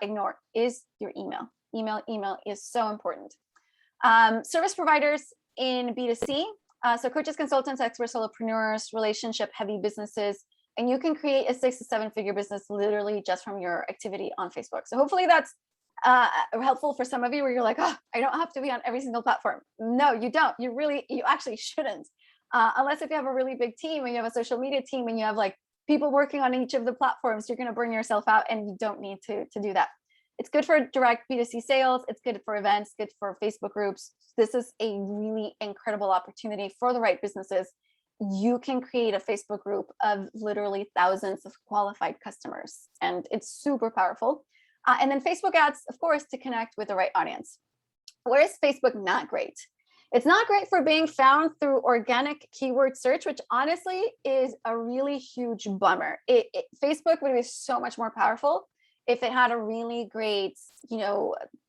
ignore, is your email. Email is so important. Service providers in B2C, so coaches, consultants, experts, solopreneurs, relationship heavy businesses, and you can create a 6 to 7 figure business literally just from your activity on Facebook. So hopefully that's helpful for some of you where you're like, oh, I don't have to be on every single platform. No, you don't. You actually shouldn't. Unless if you have a really big team and you have a social media team and you have like people working on each of the platforms, you're going to burn yourself out and you don't need to do that. It's good for direct B2C sales. It's good for events, good for Facebook groups. This is a really incredible opportunity for the right businesses. You can create a Facebook group of literally thousands of qualified customers, and it's super powerful. And then Facebook ads, of course, to connect with the right audience. Where is Facebook not great? It's not great for being found through organic keyword search, which honestly is a really huge bummer. Facebook would be so much more powerful if it had a really great,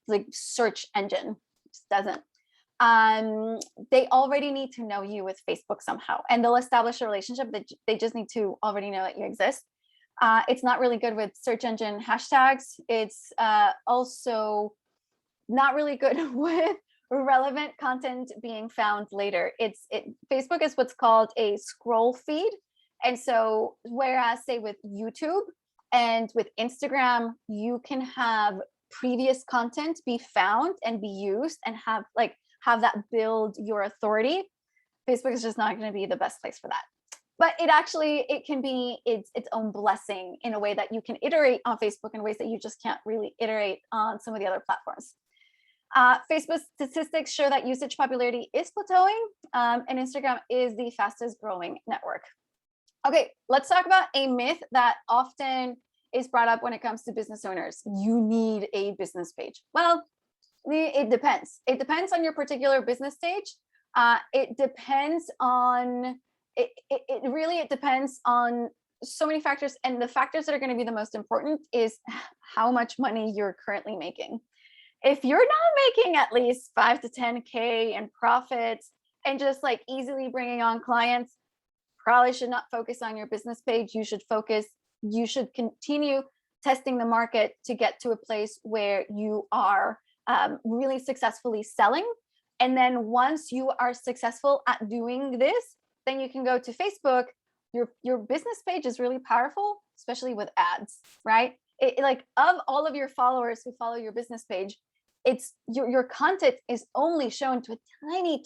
like search engine. It just doesn't. They already need to know you with Facebook somehow, and they'll establish a relationship. They just need to already know that you exist. It's not really good with search engine hashtags. It's also not really good with relevant content being found later. Facebook is what's called a scroll feed. And so whereas say with YouTube and with Instagram, you can have previous content be found and be used and have that build your authority. Facebook is just not going to be the best place for that. But it can be its own blessing in a way that you can iterate on Facebook in ways that you just can't really iterate on some of the other platforms. Facebook statistics show that usage popularity is plateauing, and Instagram is the fastest growing network. Okay, let's talk about a myth that often is brought up when it comes to business owners. You need a business page. Well, it depends. It depends on your particular business stage. It depends on it depends on so many factors, and the factors that are going to be the most important is how much money you're currently making. If you're not making at least 5 to 10K in profits and just like easily bringing on clients, probably should not focus on your business page. You should continue testing the market to get to a place where you are really successfully selling. And then once you are successful at doing this, then you can go to Facebook. Your business page is really powerful, especially with ads, right? Like of all of your followers who follow your business page, it's your content is only shown to a tiny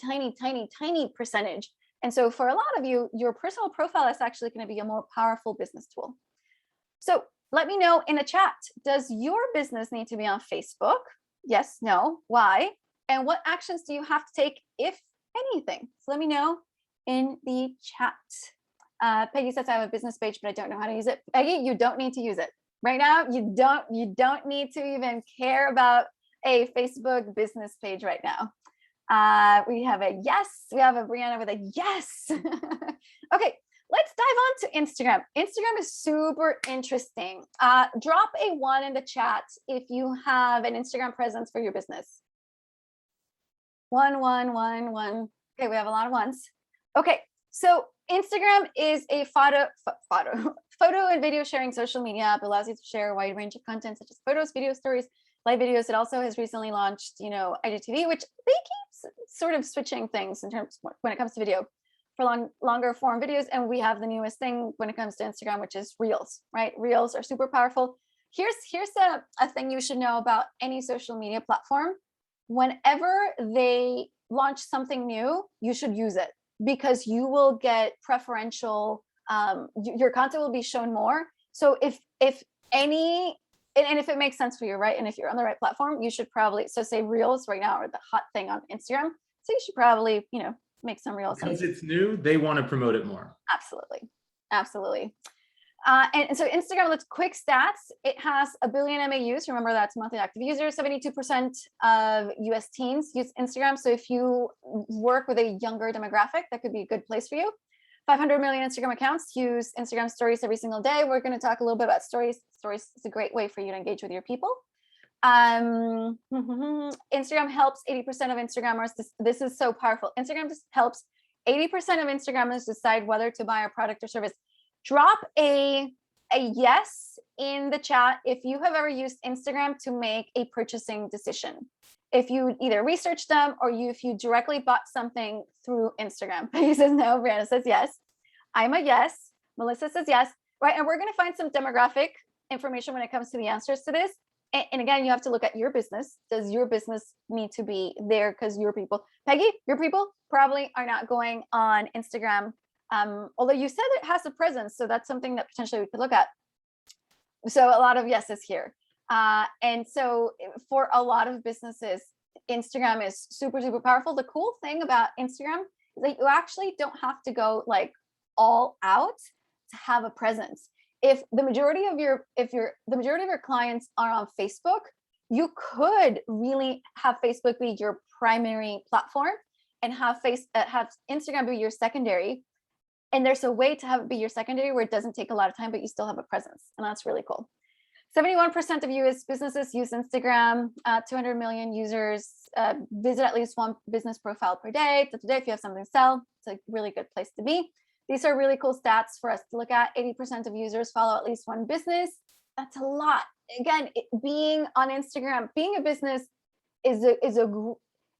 percentage. And so for a lot of you, your personal profile is actually going to be a more powerful business tool. So let me know in the chat, does your business need to be on Facebook? Yes, no, why? And what actions do you have to take, if anything? So let me know in the chat. Peggy says, I have a business page, but I don't know how to use it. Peggy, you don't need to use it. Right now, you don't need to even care about a Facebook business page right now. We have a yes. We have a Brianna with a yes. Okay, let's dive on to Instagram. Instagram is super interesting. Drop a 1 in the chat if you have an Instagram presence for your business. 1, 1, 1, 1. Okay, we have a lot of ones. Okay, so Instagram is a photo and video sharing social media app. It allows you to share a wide range of content such as photos, video stories, live videos. It also has recently launched, IGTV, which they keep sort of switching things in terms when it comes to video for longer form videos. And we have the newest thing when it comes to Instagram, which is Reels, right? Reels are super powerful. Here's a thing you should know about any social media platform. Whenever they launch something new, you should use it, because you will get preferential, your content will be shown more. So if any, and if it makes sense for you, right? And if you're on the right platform, you should probably, so say Reels right now are the hot thing on Instagram. So you should probably, make some Reels. Because it's new, they want to promote it more. Absolutely. Absolutely. And so Instagram, let's quick stats. It has 1 billion MAUs. Remember, that's monthly active users. 72% of US teens use Instagram. So if you work with a younger demographic, that could be a good place for you. 500 million Instagram accounts use Instagram stories every single day. We're going to talk a little bit about stories. Stories is a great way for you to engage with your people. Instagram helps 80% of Instagrammers. This is so powerful. Instagram just helps 80% of Instagrammers decide whether to buy a product or service. Drop a yes in the chat if you have ever used Instagram to make a purchasing decision. If you either researched them or if you directly bought something through Instagram. He says no, Brianna says yes. I'm a yes. Melissa says yes. Right, and we're going to find some demographic information when it comes to the answers to this. And again, you have to look at your business. Does your business need to be there because your people, Peggy, your people probably are not going on Instagram. Although you said it has a presence, so that's something that potentially we could look at. So a lot of yeses here. And so for a lot of businesses, Instagram is super, super powerful. The cool thing about Instagram is that you actually don't have to go like all out to have a presence. If the majority of your clients are on Facebook, you could really have Facebook be your primary platform and have Instagram be your secondary. And there's a way to have it be your secondary where it doesn't take a lot of time, but you still have a presence. And that's really cool. 71% of US businesses use Instagram. 200 million users visit at least one business profile per day. So today, if you have something to sell, it's a really good place to be. These are really cool stats for us to look at. 80% of users follow at least one business. That's a lot. Again, being on Instagram, being a business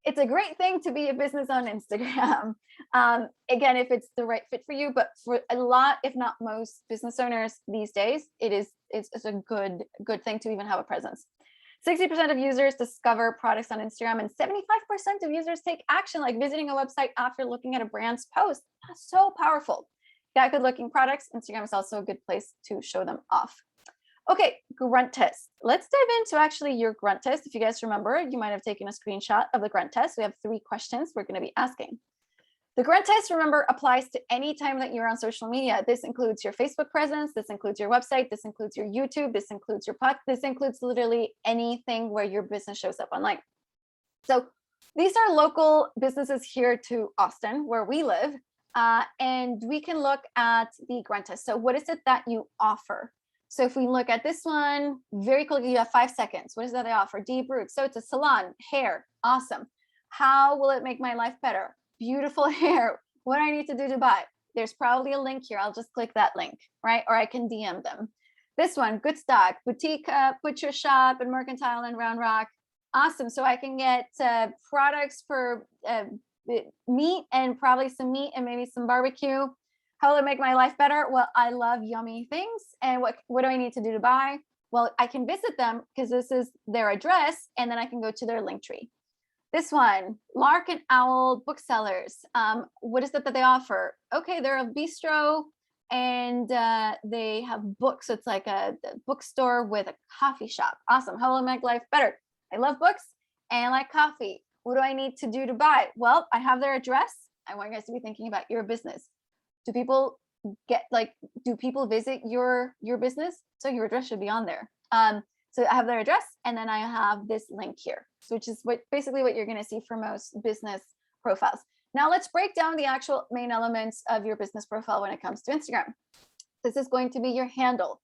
it's a great thing to be a business on Instagram. Again, if it's the right fit for you, but for a lot, if not most business owners these days, it's a good thing to even have a presence. 60% of users discover products on Instagram, and 75% of users take action, like visiting a website after looking at a brand's post. That's so powerful. Got good looking products. Instagram is also a good place to show them off. Okay, grunt test. Let's dive into actually your grunt test. If you guys remember, you might have taken a screenshot of the grunt test. We have 3 questions we're going to be asking. The grunt test, remember, applies to any time that you're on social media. This includes your Facebook presence. This includes your website. This includes your YouTube. This includes your podcast. This includes literally anything where your business shows up online. So these are local businesses here to Austin, where we live, and we can look at the grunt test. So what is it that you offer? So if we look at this one, very quickly, you have 5 seconds. What is that they offer? Deep roots. So it's a salon, hair. Awesome. How will it make my life better? Beautiful hair. What do I need to do to buy? There's probably a link here. I'll just click that link, right? Or I can DM them. This one, Good Stock, boutique, butcher shop in Mercantile and Round Rock. Awesome. So I can get products for meat and probably some meat and maybe some barbecue. How will it make my life better? Well, I love yummy things. And what do I need to do to buy? Well, I can visit them because this is their address, and then I can go to their link tree. This one, Lark and Owl Booksellers. What is it that they offer? Okay, they're a bistro and they have books. So it's like a bookstore with a coffee shop. Awesome. How will I make life better? I love books and I like coffee. What do I need to do to buy? Well, I have their address. I want you guys to be thinking about your business. Do people do people visit your business? So your address should be on there. So I have their address, and then I have this link here, which is basically what you're going to see for most business profiles. Now let's break down the actual main elements of your business profile when it comes to Instagram. This is going to be your handle.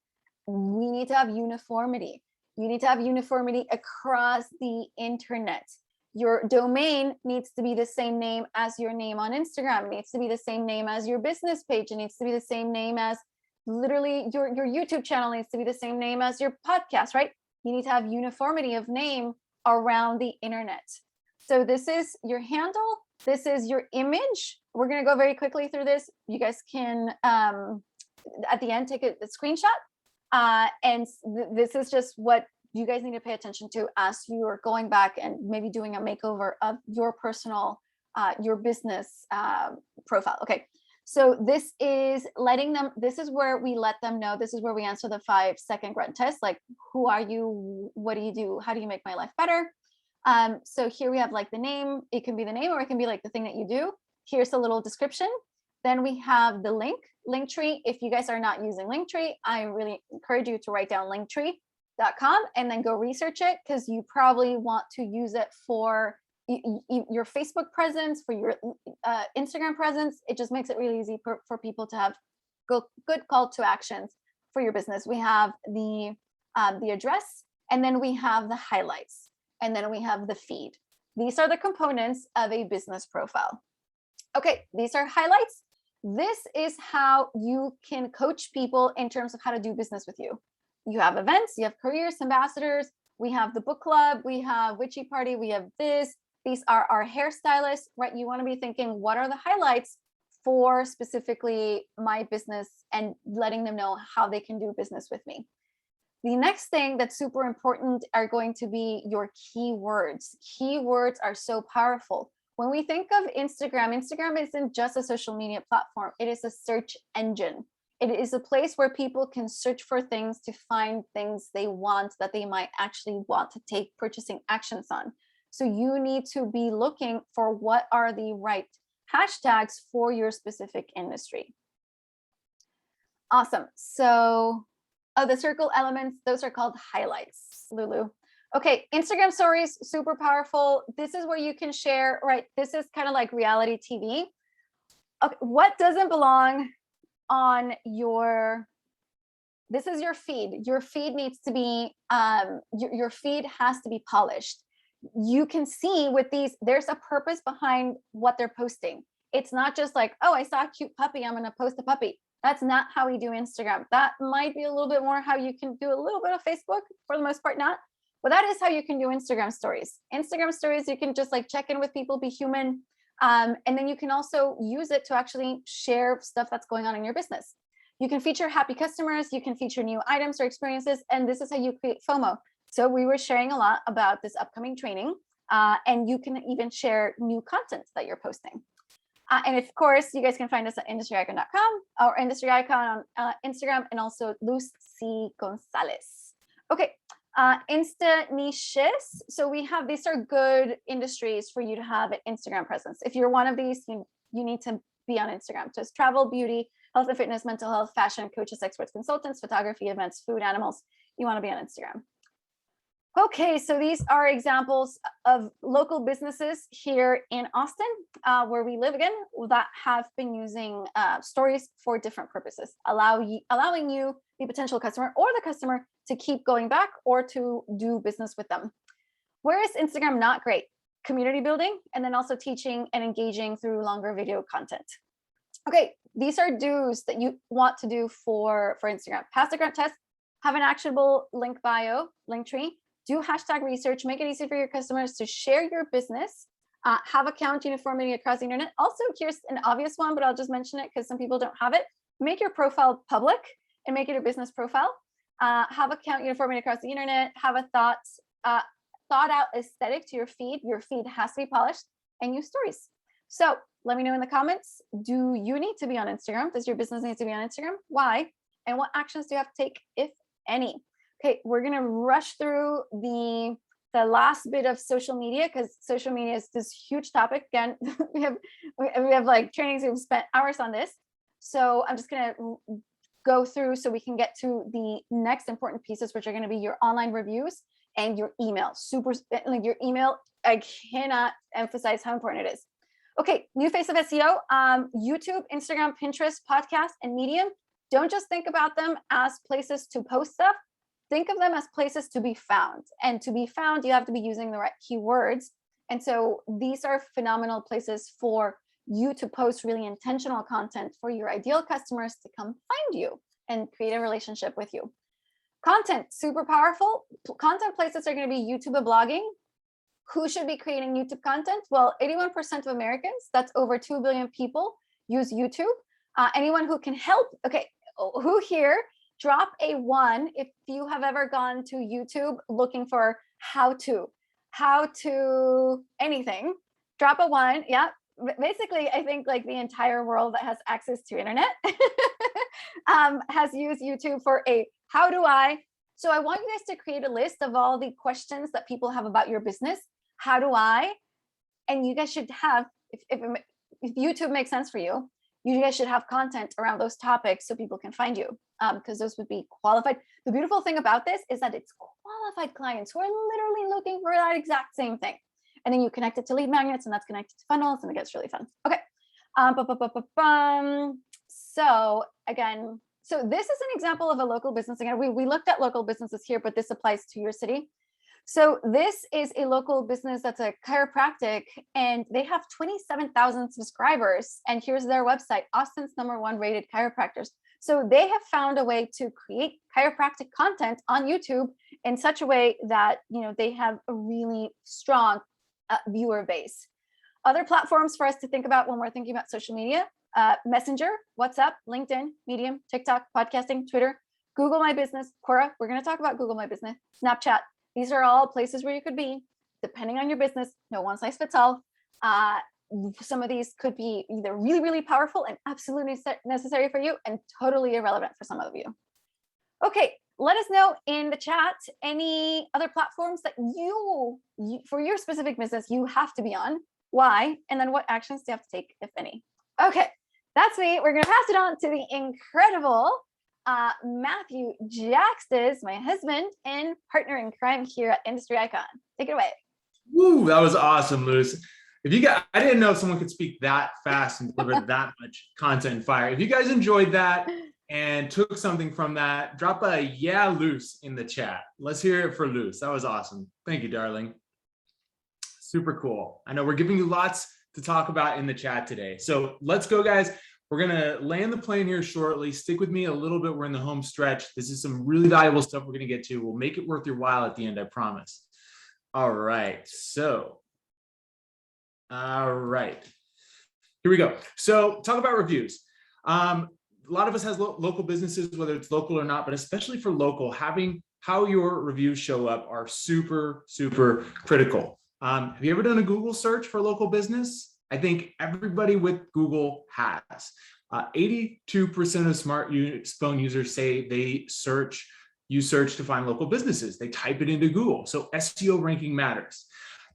We need to have uniformity. You need to have uniformity across the internet. Your domain needs to be the same name as your name on Instagram. It needs to be the same name as your business page. It needs to be the same name as literally your YouTube channel needs to be the same name as your podcast, right? You need to have uniformity of name around the internet. So this is your handle. This is your image. We're going to go very quickly through this. You guys can, at the end, take a screenshot. And this is just what you guys need to pay attention to as you are going back and maybe doing a makeover of your personal, your business profile. Okay. So this is this is where we let them know, this is where we answer the 5-second grunt test, like, who are you? What do you do? How do you make my life better? So here we have like the name, it can be the name or it can be like the thing that you do. Here's a little description. Then we have the Linktree. If you guys are not using Linktree, I really encourage you to write down linktree.com and then go research it, because you probably want to use it for your Facebook presence, for your Instagram presence. It just makes it really easy for people to have good call to actions for your business. We have the address, and then we have the highlights, and then we have the feed. These are the components of a business profile. Okay, these are highlights. This is how you can coach people in terms of how to do business with you. You have events, you have careers, ambassadors, we have the book club, we have witchy party, we have this. These are our hairstylists, right? You want to be thinking, what are the highlights for specifically my business, and letting them know how they can do business with me. The next thing that's super important are going to be your keywords. Keywords are so powerful. When we think of Instagram, Instagram isn't just a social media platform. It is a search engine. It is a place where people can search for things to find things they want, that they might actually want to take purchasing actions on. So you need to be looking for what are the right hashtags for your specific industry. Awesome. So the circle elements, those are called highlights, Lulu. Okay, Instagram stories, super powerful. This is where you can share, right? This is kind of like reality TV. Okay, what doesn't belong on this is your feed. Your feed needs to be, your feed has to be polished. You can see with these, there's a purpose behind what they're posting. It's not just like, oh, I saw a cute puppy, I'm going to post a puppy. That's not how we do Instagram. That might be a little bit more how you can do a little bit of Facebook, for the most part, not. But that is how you can do Instagram stories. Instagram stories, you can just like check in with people, be human. And then you can also use it to actually share stuff that's going on in your business. You can feature happy customers, you can feature new items or experiences, and this is how you create FOMO. So we were sharing a lot about this upcoming training, and you can even share new content that you're posting. And of course, you guys can find us at industryicon.com or Industry Icon on Instagram, and also Lucy Gonzalez. Okay, Insta niches. So we have, these are good industries for you to have an Instagram presence. If you're one of these, you need to be on Instagram. So it's travel, beauty, health and fitness, mental health, fashion, coaches, experts, consultants, photography, events, food, animals. You want to be on Instagram. Okay, so these are examples of local businesses here in Austin, where we live again, that have been using stories for different purposes, allowing you, the potential customer or the customer, to keep going back or to do business with them. Where is Instagram not great? Community building, and then also teaching and engaging through longer video content. Okay, these are do's that you want to do for Instagram. Pass the grunt test, have an actionable link bio, link tree, do hashtag research, make it easy for your customers to share your business, have account uniformity across the internet. Also, here's an obvious one, but I'll just mention it because some people don't have it. Make your profile public and make it a business profile. have account uniformity across the internet, have a thought out aesthetic to your feed. Your feed has to be polished, and use stories. So let me know in the comments, do you need to be on Instagram? Does your business need to be on Instagram? Why? And what actions do you have to take, if any? Okay, we're gonna rush through the last bit of social media, because social media is this huge topic. Again, we have like trainings, we've spent hours on this. So I'm just gonna go through so we can get to the next important pieces, which are gonna be your online reviews and your email. Like your email, I cannot emphasize how important it is. Okay, new face of SEO, YouTube, Instagram, Pinterest, podcast, and Medium. Don't just think about them as places to post stuff. Think of them as places to be found. And to be found, you have to be using the right keywords. And so these are phenomenal places for you to post really intentional content for your ideal customers to come find you and create a relationship with you. Content, super powerful. Content places are going to be YouTube and blogging. Who should be creating YouTube content? Well, 81% of Americans, that's over 2 billion people, use YouTube. Anyone who can help, okay, who here, drop a 1 if you have ever gone to YouTube looking for how to anything. Drop a 1, yeah. Basically, I think like the entire world that has access to internet has used YouTube for a how do I. So I want you guys to create a list of all the questions that people have about your business. How do I? And you guys should have, if YouTube makes sense for you, you guys should have content around those topics so people can find you, because those would be qualified. The beautiful thing about this is that it's qualified clients who are literally looking for that exact same thing. And then you connect it to lead magnets, and that's connected to funnels, and it gets really fun. Okay. So again, so this is an example of a local business. Again, we looked at local businesses here, but this applies to your city. So this is a local business that's a chiropractic, and they have 27,000 subscribers. And here's their website, Austin's #1 rated chiropractors. So they have found a way to create chiropractic content on YouTube in such a way that, you know, they have a really strong viewer base. Other platforms for us to think about when we're thinking about social media, Messenger, WhatsApp, LinkedIn, Medium, TikTok, podcasting, Twitter, Google My Business, Quora. We're going to talk about Google My Business, Snapchat. These are all places where you could be, depending on your business. No one size fits all. Some of these could be either really, really powerful and absolutely necessary for you, and totally irrelevant for some of you. Okay, let us know in the chat any other platforms that you for your specific business, you have to be on. Why? And then what actions do you have to take, if any? Okay, that's me. We're going to pass it on to the incredible Matthew Jaxtis, my husband and partner in crime here at Industry Icon. Take it away. Woo, that was awesome, Luz. I didn't know someone could speak that fast and deliver that much content and fire. If you guys enjoyed that and took something from that, drop a yeah, Luz in the chat. Let's hear it for Luz. That was awesome. Thank you, darling. Super cool. I know we're giving you lots to talk about in the chat today. So let's go, guys. We're going to land the plane here shortly. Stick with me a little bit. We're in the home stretch. This is some really valuable stuff we're going to get to. We'll make it worth your while at the end, I promise. All right. Here we go. So talk about reviews. A lot of us has local businesses, whether it's local or not, but especially for local, having how your reviews show up are super, super critical. Have you ever done a Google search for a local business? I think everybody with Google has. 82% of smartphone users say they use search to find local businesses. They type it into Google. So SEO ranking matters.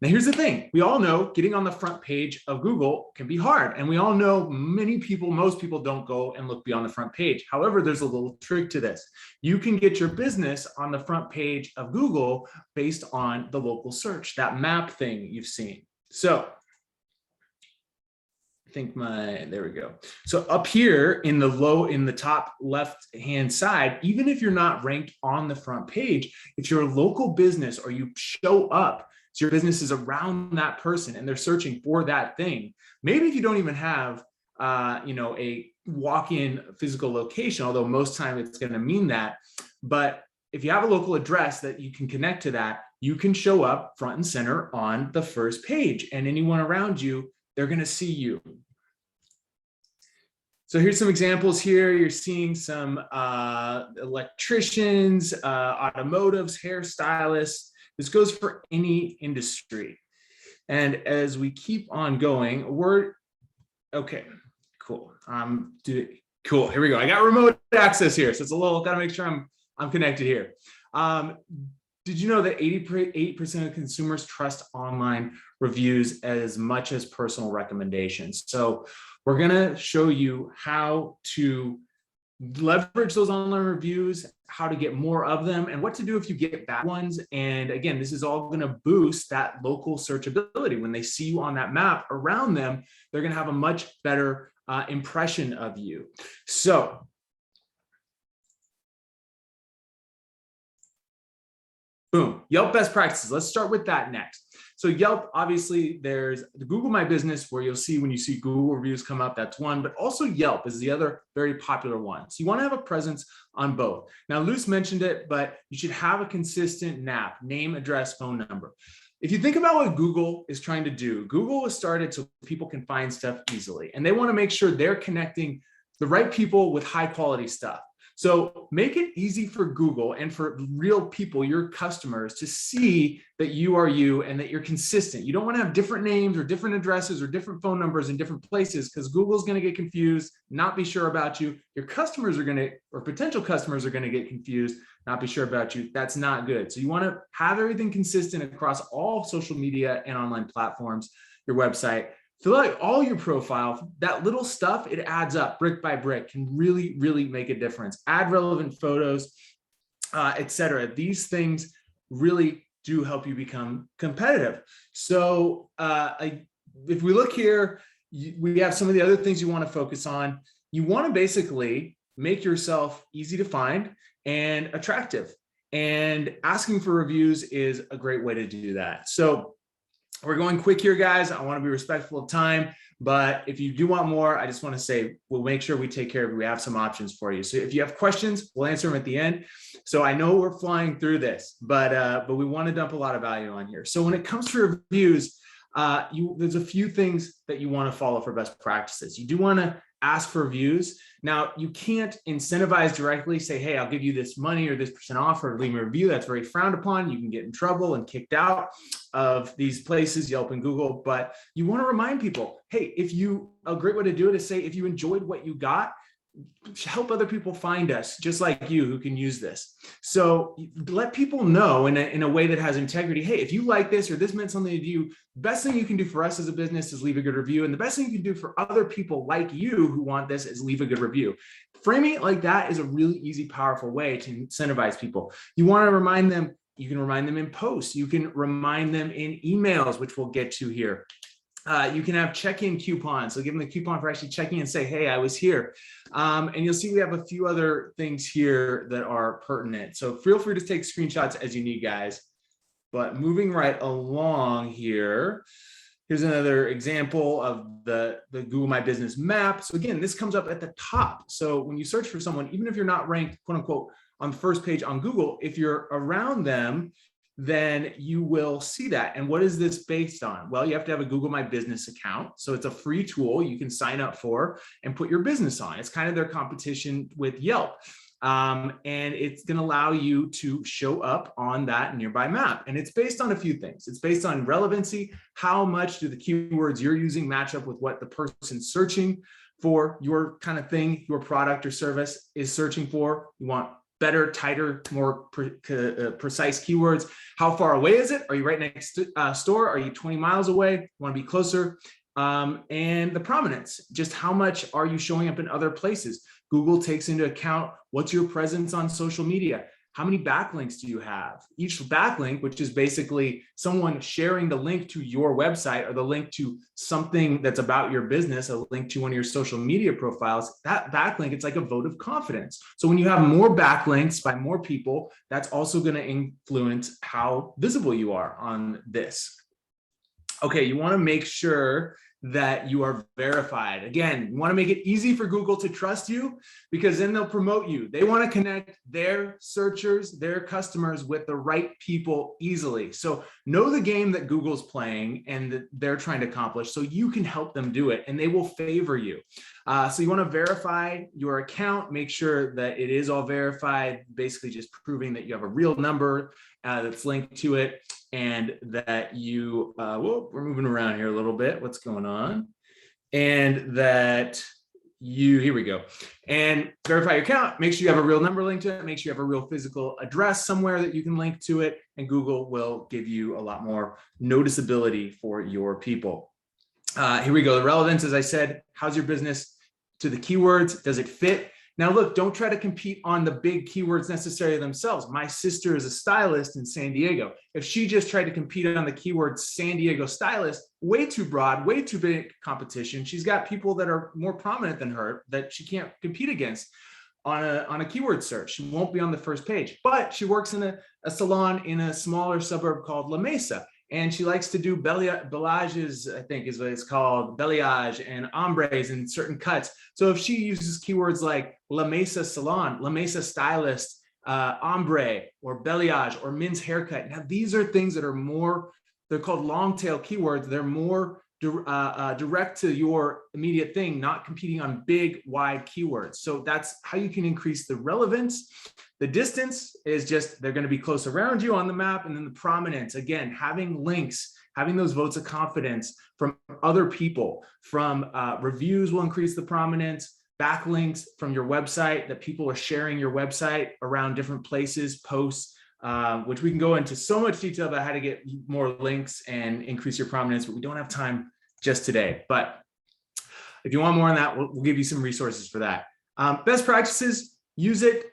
Now, here's the thing. We all know getting on the front page of Google can be hard. And we all know most people don't go and look beyond the front page. However, there's a little trick to this. You can get your business on the front page of Google based on the local search, that map thing you've seen. So there we go. So up here in the top left-hand side, even if you're not ranked on the front page, if you're a local business or you show up, so your business is around that person and they're searching for that thing, maybe if you don't even have, a walk-in physical location, although most time it's going to mean that, but if you have a local address that you can connect to that, you can show up front and center on the first page, and anyone around you, they're going to see you. So here's some examples here. You're seeing some electricians, automotives, hairstylists. This goes for any industry. And as we keep on going, okay, cool. Cool, here we go. I got remote access here. So it's a little, gotta make sure I'm connected here. Did you know that 88% of consumers trust online reviews as much as personal recommendations? So we're gonna show you how to leverage those online reviews, how to get more of them, and what to do if you get bad ones. And again, this is all gonna boost that local searchability. When they see you on that map around them, they're gonna have a much better impression of you. So boom, Yelp best practices. Let's start with that next. So Yelp, obviously there's the Google My Business where you'll see when you see Google reviews come up, that's one, but also Yelp is the other very popular one. So you want to have a presence on both. Now, Luce mentioned it, but you should have a consistent NAP, name, address, phone number. If you think about what Google is trying to do, Google was started so people can find stuff easily, and they want to make sure they're connecting the right people with high quality stuff. So make it easy for Google and for real people, your customers, to see that you are you and that you're consistent. You don't want to have different names or different addresses or different phone numbers in different places, because Google's going to get confused, not be sure about you. Your customers are going to, or potential customers are going to get confused, not be sure about you. That's not good. So you want to have everything consistent across all social media and online platforms, your website. Fill out all your profile. That little stuff, it adds up brick by brick, can really, really make a difference. Add relevant photos, etc. These things really do help you become competitive. So if we look here, we have some of the other things you want to focus on. You want to basically make yourself easy to find and attractive. And asking for reviews is a great way to do that. So we're going quick here, guys. I want to be respectful of time, but if you do want more, I just want to say we'll make sure we take care of it. We have some options for you. So if you have questions, we'll answer them at the end. So I know we're flying through this, but we want to dump a lot of value on here. So when it comes to reviews, there's a few things that you want to follow for best practices. You do want to ask for reviews. Now, you can't incentivize directly, say, hey, I'll give you this money or this % off or leave me a review. That's very frowned upon. You can get in trouble and kicked out of these places, Yelp and Google. But you want to remind people, hey, a great way to do it is say, if you enjoyed what you got, help other people find us just like you who can use this. So let people know in a way that has integrity. Hey, if you like this or this meant something to you, the best thing you can do for us as a business is leave a good review. And the best thing you can do for other people like you who want this is leave a good review. Framing it like that is a really easy, powerful way to incentivize people. You want to remind them, you can remind them in posts. You can remind them in emails, which we'll get to here. You can have check-in coupons. So give them the coupon for actually checking and say, hey, I was here. And you'll see we have a few other things here that are pertinent. So feel free to take screenshots as you need, guys. But moving right along here, here's another example of the Google My Business map. So again, this comes up at the top. So when you search for someone, even if you're not ranked, quote unquote, on the first page on Google, if you're around them, then you will see that. And what is this based on? Well, you have to have a Google My Business account. So it's a free tool you can sign up for and put your business on. It's kind of their competition with Yelp. And it's going to allow you to show up on that nearby map. And it's based on a few things. It's based on relevancy. How much do the keywords you're using match up with what the person searching for your kind of thing, your product or service is searching for? You want better, tighter, more precise keywords. How far away is it? Are you right next to store? Are you 20 miles away? You want to be closer? And the prominence, just how much are you showing up in other places? Google takes into account what's your presence on social media. How many backlinks do you have? Each backlink, which is basically someone sharing the link to your website or the link to something that's about your business, a link to one of your social media profiles, that backlink, it's like a vote of confidence. So when you have more backlinks by more people, that's also going to influence how visible you are on this. Okay, you want to make sure that you are verified. Again, you want to make it easy for Google to trust you, because then they'll promote you. They want to connect their searchers, their customers with the right people easily. So know the game that Google's playing and that they're trying to accomplish, so you can help them do it and they will favor you. So you want to verify your account, make sure that it is all verified, basically just proving that you have a real number that's linked to it, and that you, whoa, we're moving around here a little bit. What's going on? And that you, here we go. And verify your account, make sure you have a real number linked to it, make sure you have a real physical address somewhere that you can link to it, and Google will give you a lot more noticeability for your people. Here we go. The relevance, as I said, how's your business to the keywords? Does it fit? Now, look, don't try to compete on the big keywords necessarily themselves. My sister is a stylist in San Diego. If she just tried to compete on the keyword San Diego stylist, way too broad, way too big competition. She's got people that are more prominent than her that she can't compete against on a keyword search. She won't be on the first page, but she works in a salon in a smaller suburb called La Mesa. And she likes to do balayage, I think is what it's called, balayage and ombres and certain cuts. So if she uses keywords like La Mesa salon, La Mesa stylist, ombre or balayage or men's haircut. Now, these are things that are more, they're called long tail keywords. They're more direct to your immediate thing, not competing on big, wide keywords. So that's how you can increase the relevance. The distance is just, they're going to be close around you on the map. And then the prominence, again, having links, having those votes of confidence from other people, from reviews will increase the prominence, backlinks from your website, that people are sharing your website around different places, posts, which we can go into so much detail about how to get more links and increase your prominence, but we don't have time just today. But if you want more on that, we'll give you some resources for that. Best practices, use it.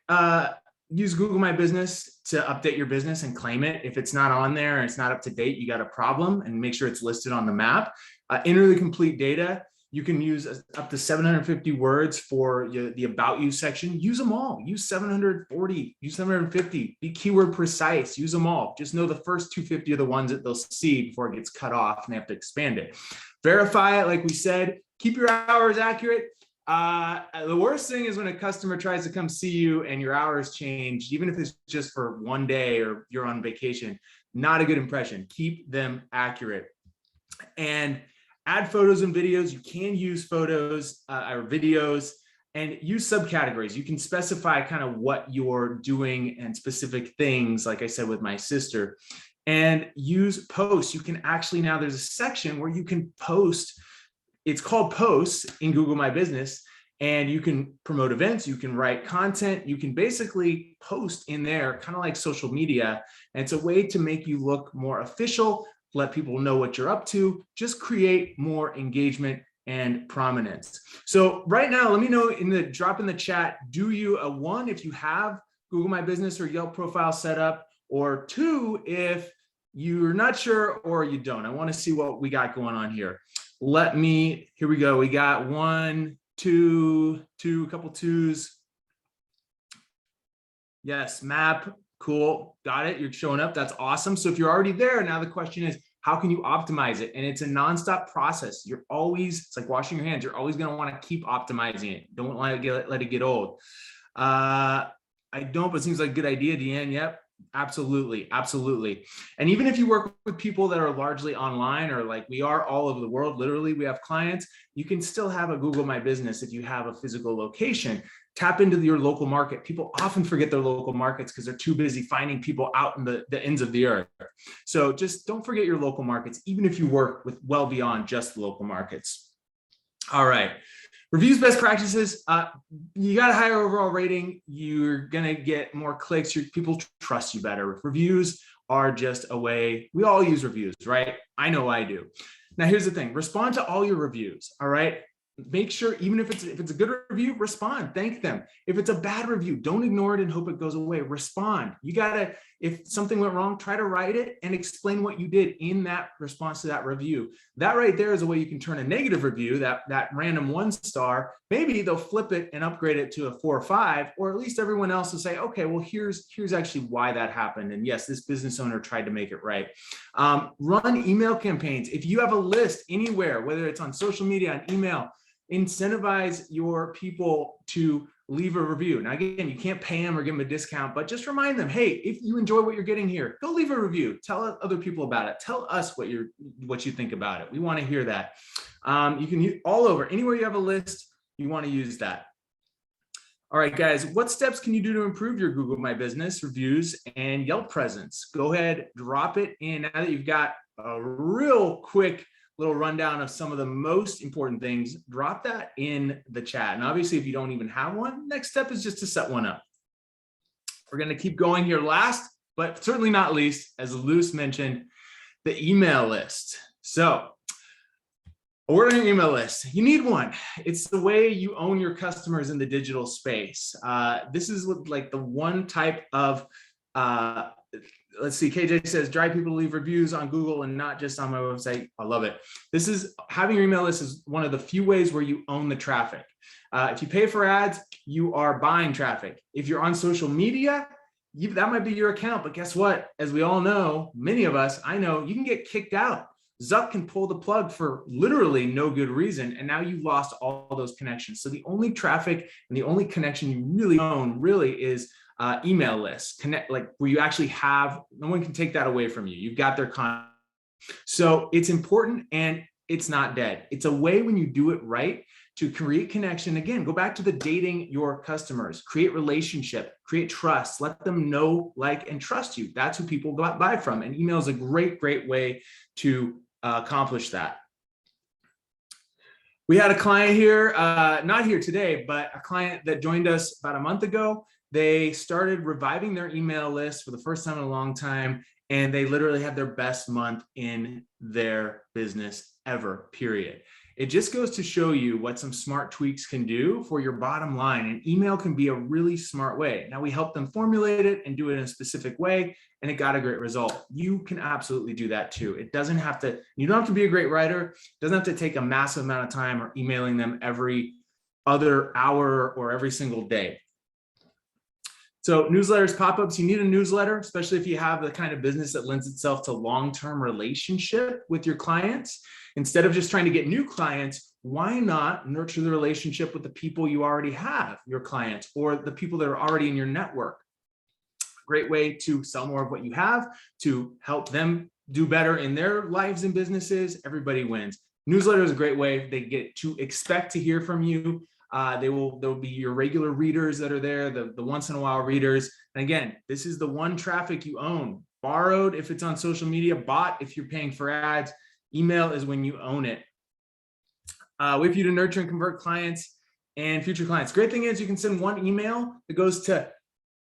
Use Google My Business to update your business and claim it. If it's not on there and it's not up to date, you got a problem, and make sure it's listed on the map. Enter the complete data. You can use up to 750 words for the About You section. Use them all. Use 740, use 750. Be keyword precise. Use them all. Just know the first 250 are the ones that they'll see before it gets cut off and they have to expand it. Verify it, like we said. Keep your hours accurate. The worst thing is when a customer tries to come see you and your hours change, even if it's just for one day or you're on vacation. Not a good impression. Keep them accurate. And add photos and videos. You can use photos or videos, and use subcategories. You can specify kind of what you're doing and specific things, like I said with my sister, and use posts. You can actually, now there's a section where you can post. It's called posts in Google My Business, and you can promote events, you can write content, you can basically post in there, kind of like social media. And it's a way to make you look more official, let people know what you're up to, just create more engagement and prominence. So right now, let me know drop in the chat, do you a 1 if you have Google My Business or Yelp profile set up, or 2 if you're not sure or you don't. I want to see what we got going on here. Here we go. We got 1, 2, a couple 2s. Yes, map, cool, got it. You're showing up, that's awesome. So if you're already there, now the question is, how can you optimize it? And it's a nonstop process. It's like washing your hands. You're always gonna wanna keep optimizing it. Don't let it get old. I don't, but it seems like a good idea, Deanne, yep. Absolutely. Absolutely. And even if you work with people that are largely online, or like we are all over the world, literally, we have clients, you can still have a Google My Business if you have a physical location. Tap into your local market. People often forget their local markets because they're too busy finding people out in the ends of the earth. So just don't forget your local markets, even if you work with well beyond just the local markets. All right. Reviews, best practices. You got a higher overall rating. You're going to get more clicks. People trust you better. Reviews are just a way. We all use reviews, right? I know I do. Now, here's the thing. Respond to all your reviews, all right? make sure, even if it's a good review, respond, thank them. If it's a bad review, don't ignore it and hope it goes away. Respond. You gotta, if something went wrong, try to write it and explain what you did in that response to that review. That right there is a way you can turn a negative review, that random 1 star, maybe they'll flip it and upgrade it to a 4 or 5, or at least everyone else will say, okay, well, here's actually why that happened. And yes, this business owner tried to make it right. Run email campaigns. If you have a list anywhere, whether it's on social media, on email, incentivize your people to leave a review. Now, again, you can't pay them or give them a discount, but just remind them, hey, if you enjoy what you're getting here, go leave a review. Tell other people about it. Tell us what you think about it. We want to hear that. You can use all over, anywhere you have a list, you want to use that. All right, guys, what steps can you do to improve your Google My Business reviews and Yelp presence? Go ahead, drop it in. Now that you've got a real quick little rundown of some of the most important things, drop that in the chat. And obviously, if you don't even have one, next step is just to set one up. We're going to keep going here. Last, but certainly not least, as Luce mentioned, the email list. So, a word on your email list. You need one. It's the way you own your customers in the digital space. This is like the one type of let's see, KJ says, drive people to leave reviews on Google and not just on my website. I love it. This is, having your email list is one of the few ways where you own the traffic. If you pay for ads, you are buying traffic. If you're on social media, that might be your account, but guess what? As we all know, many of us, I know, you can get kicked out. Zuck can pull the plug for literally no good reason, and now you've lost all those connections. So the only traffic and the only connection you really own really is email lists, like where you actually have, no one can take that away from you. You've got their content. So it's important and it's not dead. It's a way, when you do it right, to create connection. Again, go back to the dating your customers, create relationship, create trust, let them know, like, and trust you. That's who people buy from. And email is a great way to accomplish that. We had a client here, not here today, but a client that joined us about a month ago. They started reviving their email list for the first time in a long time, and they literally had their best month in their business ever, period. It just goes to show you what some smart tweaks can do for your bottom line, and email can be a really smart way. Now, we help them formulate it and do it in a specific way, and it got a great result. You can absolutely do that too. It doesn't have to, you don't have to be a great writer. It doesn't have to take a massive amount of time or emailing them every other hour or every single day. So newsletters, pop-ups, you need a newsletter, especially if you have the kind of business that lends itself to long-term relationship with your clients. Instead of just trying to get new clients, why not nurture the relationship with the people you already have, your clients, or the people that are already in your network? Great way to sell more of what you have, to help them do better in their lives and businesses. Everybody wins. Newsletter is a great way. They get to expect to hear from you. There'll be your regular readers that are there, the once in a while readers. And again, this is the one traffic you own. Borrowed if it's on social media, bought if you're paying for ads. Email is when you own it. Wait for you to nurture and convert clients and future clients. Great thing is you can send one email that goes to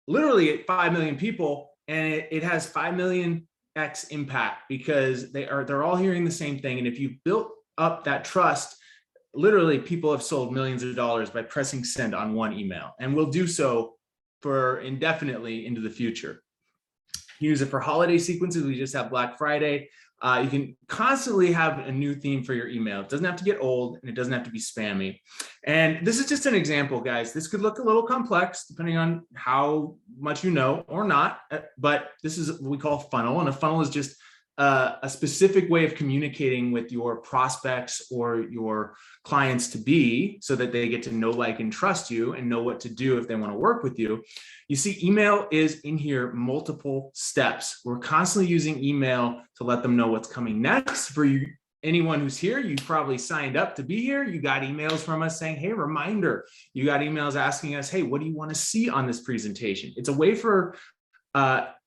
literally 5 million people, and it has 5 million X impact because they're all hearing the same thing. And if you built up that trust, literally people have sold millions of dollars by pressing send on one email, and will do so for indefinitely into the future. Use it for holiday sequences. We just have Black Friday. You can constantly have a new theme for your email. It doesn't have to get old, and it doesn't have to be spammy. And this is just an example, guys. This could look a little complex depending on how much you know or not, but this is what we call a funnel. And a funnel is just a specific way of communicating with your prospects or your clients to be, so that they get to know, like, and trust you and know what to do if they want to work with you. You see, email is in here multiple steps. We're constantly using email to let them know what's coming next. For you, anyone who's here, you probably signed up to be here. You got emails from us saying, hey, reminder. You got emails asking us, hey, what do you want to see on this presentation? It's a way for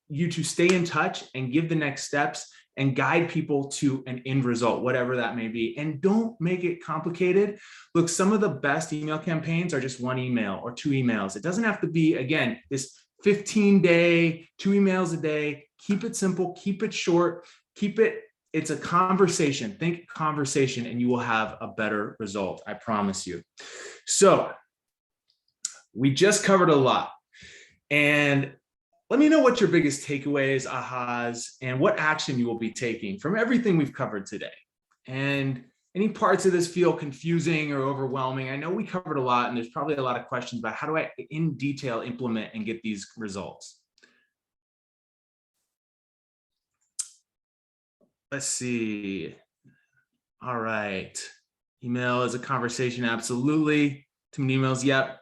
you to stay in touch and give the next steps and guide people to an end result, whatever that may be. And don't make it complicated. Look, some of the best email campaigns are just one email or two emails. It doesn't have to be, again, this 15-day, 2 emails a day. Keep it simple, keep it short, keep it it's a conversation. Think conversation and you will have a better result. I promise you. So we just covered a lot. And let me know what your biggest takeaways, ahas, and what action you will be taking from everything we've covered today. And any parts of this feel confusing or overwhelming? I know we covered a lot and there's probably a lot of questions about how do I in detail implement and get these results? Let's see. All right. Email is a conversation. Absolutely. Too many emails. Yep.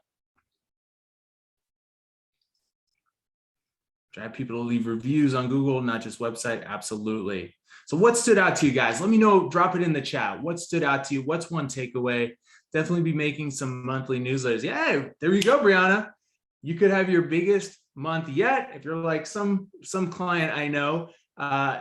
Drive people to leave reviews on Google, not just website. Absolutely. So what stood out to you guys? Let me know, drop it in the chat. What stood out to you? What's one takeaway? Definitely be making some monthly newsletters. Yeah, there you go, Brianna. You could have your biggest month yet if you're like some client I know,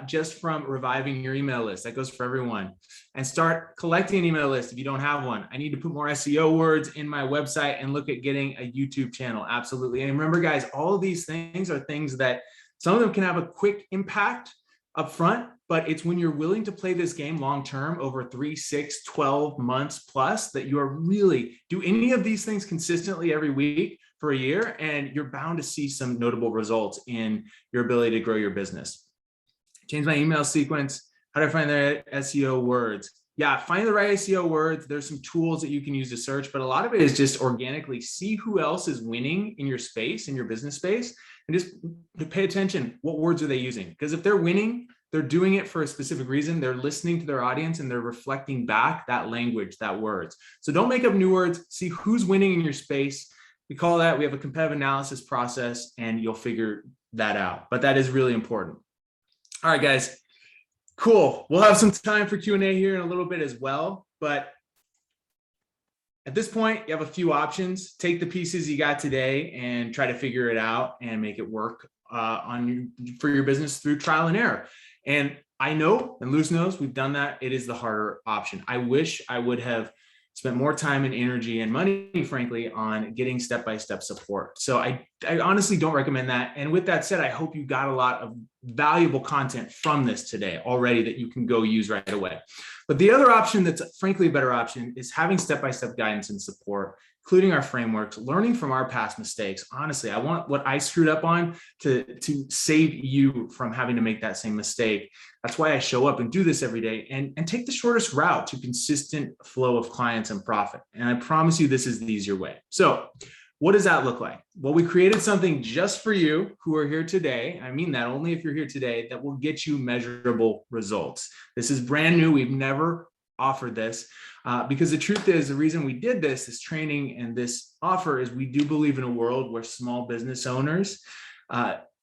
just from reviving your email list. That goes for everyone. And start collecting an email list if you don't have one. I need to put more SEO words in my website and look at getting a YouTube channel. Absolutely. And remember, guys, all of these things are things that some of them can have a quick impact up front, but it's when you're willing to play this game long-term over 3, 6, 12 months plus that you are really do any of these things consistently every week for a year, and you're bound to see some notable results in your ability to grow your business. Change my email sequence. How do I find the SEO words? Yeah, find the right SEO words. There's some tools that you can use to search, but a lot of it is just organically see who else is winning in your space, in your business space, and just pay attention. What words are they using? Because if they're winning, they're doing it for a specific reason. They're listening to their audience and they're reflecting back that language, that words. So don't make up new words. See who's winning in your space. We call that, we have a competitive analysis process and you'll figure that out. But that is really important. All right, guys. Cool. We'll have some time for Q&A here in a little bit as well. But at this point, you have a few options. Take the pieces you got today and try to figure it out and make it work for your business through trial and error. And I know, and Luz knows, we've done that. It is the harder option. I wish I would have spent more time and energy and money, frankly, on getting step-by-step support. So I honestly don't recommend that. And with that said, I hope you got a lot of valuable content from this today already that you can go use right away. But the other option that's frankly a better option is having step-by-step guidance and support, including our frameworks, learning from our past mistakes. Honestly, I want what I screwed up on to save you from having to make that same mistake. That's why I show up and do this every day and take the shortest route to consistent flow of clients and profit. And I promise you this is the easier way. So what does that look like? Well, we created something just for you who are here today. I mean that only if you're here today, that will get you measurable results. This is brand new. We've never offered this because the truth is the reason we did this training and this offer is we do believe in a world where small business owners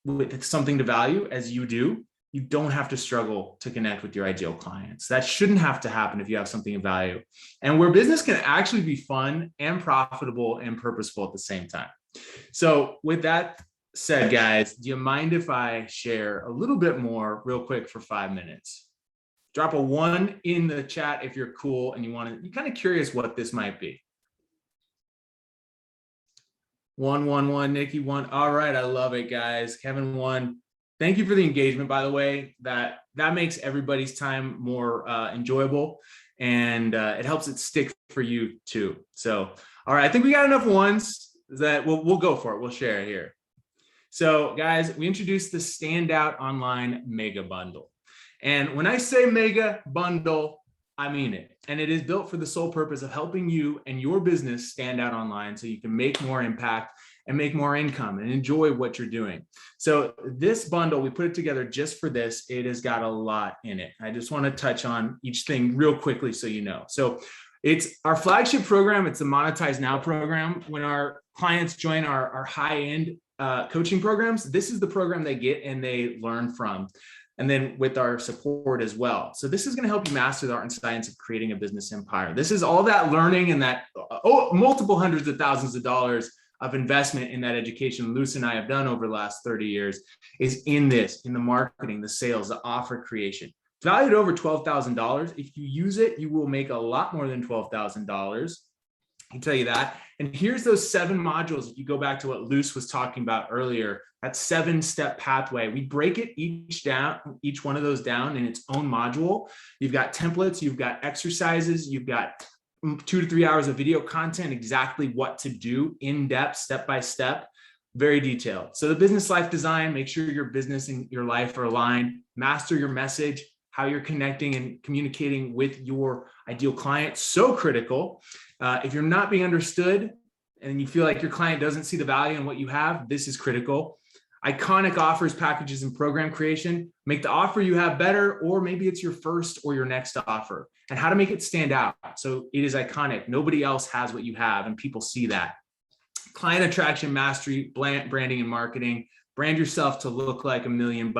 with something to value as you do, you don't have to struggle to connect with your ideal clients. That shouldn't have to happen if you have something of value. And where business can actually be fun and profitable and purposeful at the same time. So with that said, guys, do you mind if I share a little bit more real quick for 5 minutes? Drop a 1 in the chat if you're cool and you're kind of curious what this might be. 1, Nikki 1. All right, I love it, guys. Kevin 1. Thank you for the engagement, by the way. That makes everybody's time more enjoyable, and it helps it stick for you too. So, all right, I think we got enough 1s that we'll go for it. We'll share it here. So, guys, we introduced the Standout Online Mega Bundle, and when I say Mega Bundle, I mean it. And it is built for the sole purpose of helping you and your business stand out online so you can make more impact and make more income and enjoy what you're doing. So this bundle, we put it together just for this. It has got a lot in it. I just want to touch on each thing real quickly so you know. So it's our flagship program. It's the Monetize Now program. When our clients join our high-end coaching programs, this is the program they get and they learn from. And then with our support as well. So this is going to help you master the art and science of creating a business empire. This is all that learning and that multiple hundreds of thousands of dollars of investment in that education Luz and I have done over the last 30 years is in this, in the marketing, the sales, the offer creation. It's valued at over $12,000. If you use it, you will make a lot more than $12,000. I can tell you that. And here's those 7 modules. If you go back to what Luce was talking about earlier, that 7-step pathway, we break it each one of those down in its own module. You've got templates, you've got exercises, you've got 2 to 3 hours of video content, exactly what to do in depth, step by step, very detailed. So the business life design, make sure your business and your life are aligned, master your message, how you're connecting and communicating with your ideal client, so critical. If you're not being understood and you feel like your client doesn't see the value in what you have, this is critical. Iconic offers, packages, and program creation. Make the offer you have better, or maybe it's your first or your next offer, and how to make it stand out so it is iconic. Nobody else has what you have, and people see that. Client attraction mastery, branding and marketing. Brand yourself to look like $1 million,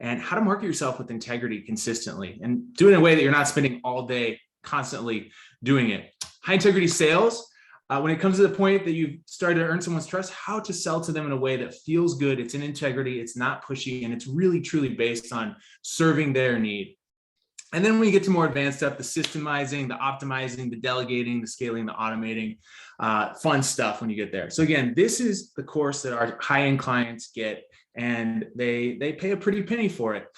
and how to market yourself with integrity consistently, and do it in a way that you're not spending all day constantly doing it. High integrity sales. When it comes to the point that you've started to earn someone's trust, how to sell to them in a way that feels good, it's in integrity, it's not pushy, and it's really truly based on serving their need. And then when you get to more advanced stuff, the systemizing, the optimizing, the delegating, the scaling, the automating, fun stuff when you get there. So again, this is the course that our high-end clients get, and they pay a pretty penny for it.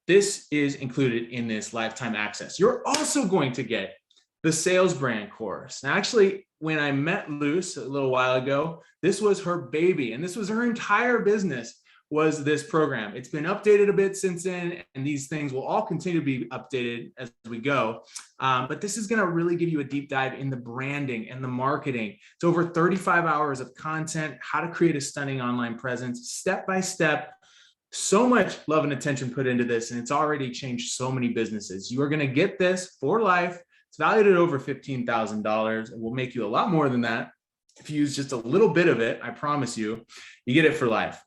This is included in this lifetime access. You're also going to get the sales brand course. Now, actually, when I met Luce a little while ago, this was her baby, and this was her entire business, was this program. It's been updated a bit since then, and these things will all continue to be updated as we go. But this is gonna really give you a deep dive in the branding and the marketing. It's over 35 hours of content, how to create a stunning online presence, step by step. So much love and attention put into this, and it's already changed so many businesses. You are gonna get this for life. It's valued at over $15,000. It will make you a lot more than that. If you use just a little bit of it, I promise you, you get it for life.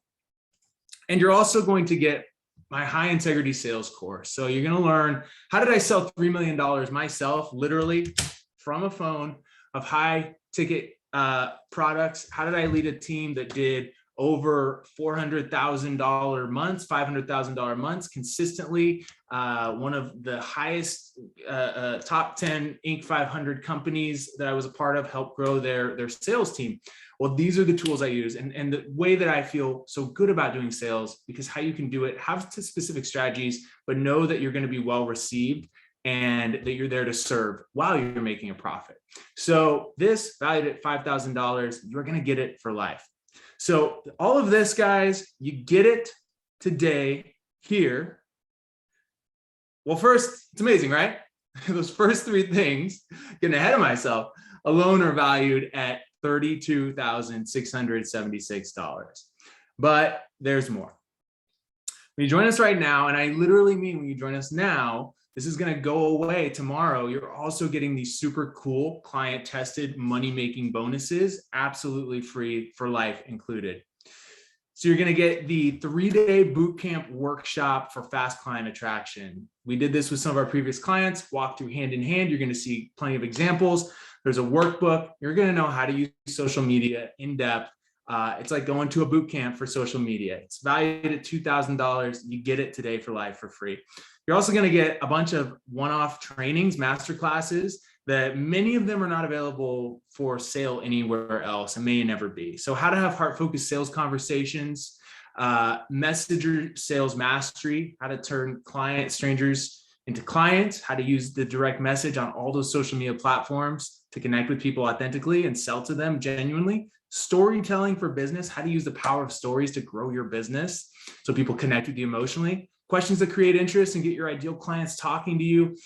And you're also going to get my high integrity sales course. So you're going to learn, how did I sell $3 million myself, literally from a phone, of high ticket products? How did I lead a team that did over $400,000 months, $500,000 months consistently? One of the highest top 10 Inc. 500 companies that I was a part of helped grow their sales team. Well, these are the tools I use, and the way that I feel so good about doing sales, because how you can do it, have specific strategies, but know that you're going to be well received and that you're there to serve while you're making a profit. So this, valued at $5,000, you're going to get it for life. So all of this, guys, you get it today here. Well, first, it's amazing, right? Those first 3 things, getting ahead of myself, alone are valued at $32,676. But there's more. When you join us right now, and I literally mean when you join us now, this is going to go away tomorrow. You're also getting these super cool client tested money-making bonuses, absolutely free for life included. So you're going to get the 3-day bootcamp workshop for fast client attraction. We did this with some of our previous clients, walk through hand in hand. You're going to see plenty of examples. There's a workbook. You're going to know how to use social media in depth. It's like going to a boot camp for social media. It's valued at $2,000. You get it today for life for free. You're also going to get a bunch of one-off trainings, master classes, that many of them are not available for sale anywhere else and may never be. So how to have heart-focused sales conversations, messenger sales mastery, how to turn strangers into clients, how to use the direct message on all those social media platforms to connect with people authentically and sell to them genuinely. Storytelling for business, how to use the power of stories to grow your business so people connect with you emotionally. Questions that create interest and get your ideal clients talking to you.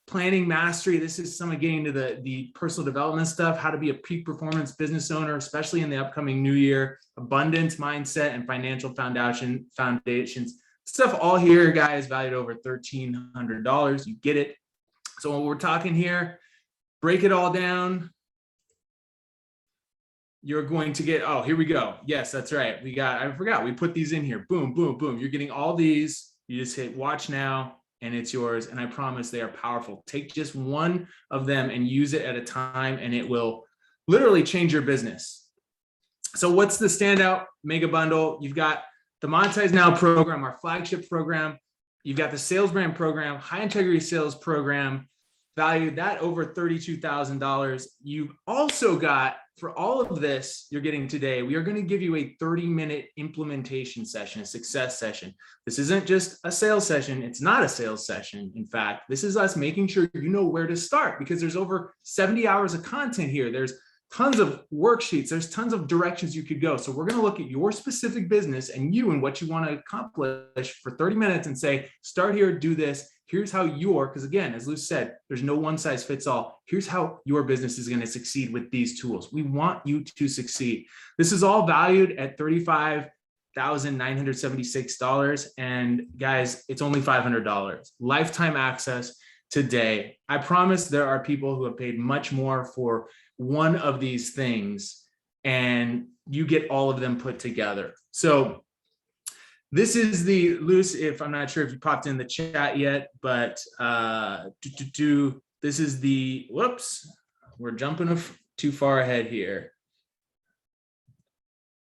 Planning mastery. This is some of getting to the personal development stuff, how to be a peak performance business owner, especially in the upcoming new year. Abundance mindset and financial foundations. Stuff all here, guys, valued over $1,300. You get it. So when we're talking here, break it all down. You're going to get, oh, here we go. Yes, that's right. I forgot, we put these in here. Boom, boom, boom. You're getting all these. You just hit watch now and it's yours. And I promise they are powerful. Take just one of them and use it at a time, and it will literally change your business. So what's the standout mega bundle? You've got the Monetize Now program, our flagship program. You've got the sales brand program, high integrity sales program, valued that over $32,000. You've also got, for all of this you're getting today, we are going to give you a 30-minute implementation session, a success session. This isn't just a sales session. It's not a sales session. In fact, this is us making sure you know where to start, because there's over 70 hours of content here. There's tons of worksheets. There's tons of directions you could go. So we're going to look at your specific business and you and what you want to accomplish for 30 minutes and say, start here, do this. Here's how because again, as Lou said, there's no one size fits all. Here's how your business is going to succeed with these tools. We want you to succeed. This is all valued at $35,976. And guys, it's only $500. Lifetime access today. I promise there are people who have paid much more for one of these things, and you get all of them put together. So this is the loose, if I'm not sure if you popped in the chat yet, but this is the, whoops, we're jumping too far ahead here.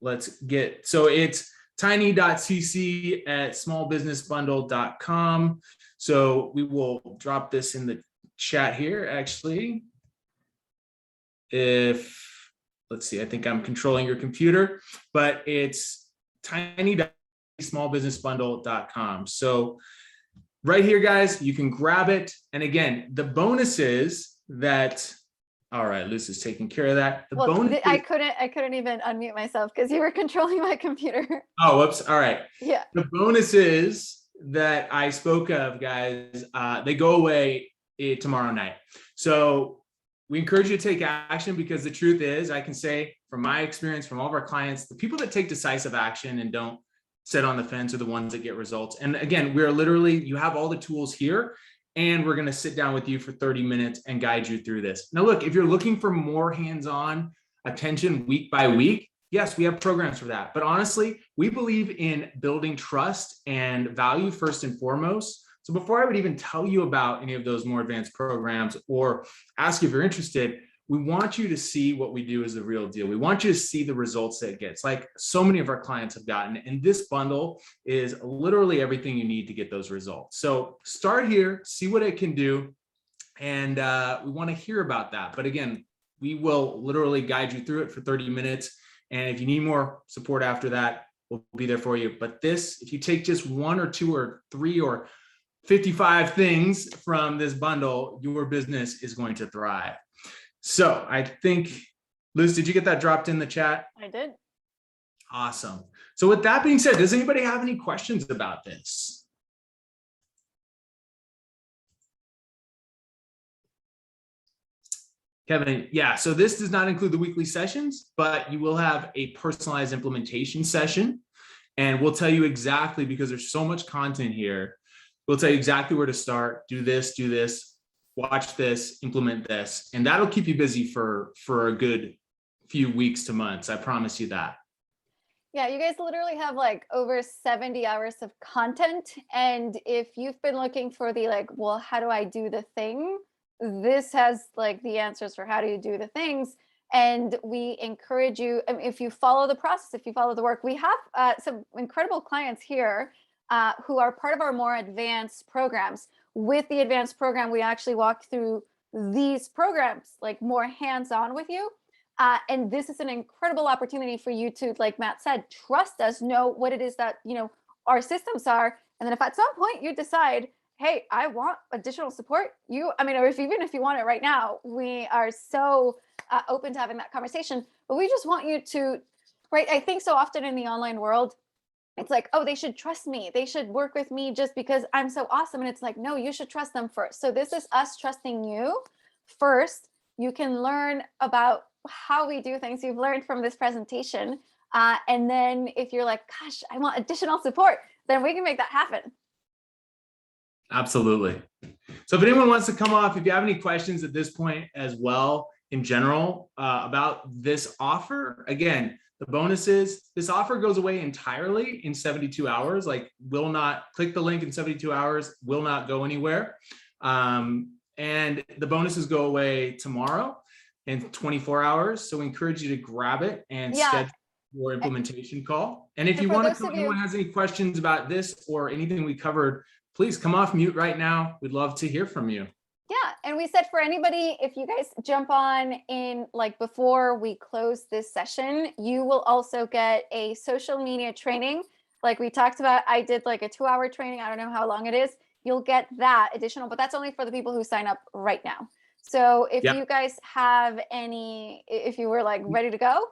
Let's get, so it's tiny.cc at smallbusinessbundle.com. So we will drop this in the chat here, actually. Let's see, I think I'm controlling your computer, but it's tiny.smallbusinessbundle.com. So right here, guys, you can grab it. And again, the bonuses that, all right, Liz is taking care of that. I couldn't even unmute myself because you were controlling my computer. Oh, whoops. All right. Yeah. The bonuses that I spoke of, guys, they go away tomorrow night. So we encourage you to take action, because the truth is, I can say from my experience, from all of our clients, the people that take decisive action and don't sit on the fence are the ones that get results. And again, we're literally, you have all the tools here, and we're going to sit down with you for 30 minutes and guide you through this. Now, look, if you're looking for more hands-on attention week by week, yes, we have programs for that. But honestly, we believe in building trust and value first and foremost. So before I would even tell you about any of those more advanced programs or ask you if you're interested, we want you to see what we do as the real deal. We want you to see the results that it gets, like so many of our clients have gotten. And this bundle is literally everything you need to get those results. So start here, see what it can do. And we want to hear about that. But again, we will literally guide you through it for 30 minutes. And if you need more support after that, we'll be there for you. But this, if you take just 1 or 2 or 3 or 55 things from this bundle, your business is going to thrive. So I think, Liz, did you get that dropped in the chat? I did. Awesome. So with that being said, does anybody have any questions about this? Kevin, yeah, so this does not include the weekly sessions, but you will have a personalized implementation session. And we'll tell you exactly, because there's so much content here, we'll tell you exactly where to start. Do this, watch this, implement this, and that'll keep you busy for a good few weeks to months. I promise you that. Yeah, you guys literally have like over 70 hours of content. And if you've been looking for the well, how do I do the thing? This has like the answers for how do you do the things. And we encourage you, I mean, if you follow the process, if you follow the work, we have some incredible clients here who are part of our more advanced programs. With the advanced program, we actually walk through these programs like more hands-on with you. And this is an incredible opportunity for you to, like Matt said, trust us, know what it is that, our systems are. And then if at some point you decide, hey, I want additional support, or even if you want it right now, we are so open to having that conversation. But we just want you to, right? I think so often in the online world, it's like, oh, they should trust me. They should work with me just because I'm so awesome. And it's like, no, you should trust them first. So this is us trusting you first. You can learn about how we do things you've learned from this presentation. And then if you're like, gosh, I want additional support, then we can make that happen. Absolutely. So if anyone wants to come off, if you have any questions at this point as well, in general, about this offer, again, the bonus is this offer goes away entirely in 72 hours, will not click the link in 72 hours, will not go anywhere. And the bonuses go away tomorrow in 24 hours. So we encourage you to grab it and schedule your implementation call. And if you want to come, anyone has any questions about this or anything we covered, please come off mute right now. We'd love to hear from you. Yeah, and we said for anybody, if you guys jump on in like before we close this session, you will also get a social media training. Like we talked about, I did like a 2-hour training. I don't know how long it is. You'll get that additional, but that's only for the people who sign up right now. So if Yep. you guys have any, if you were like ready to go,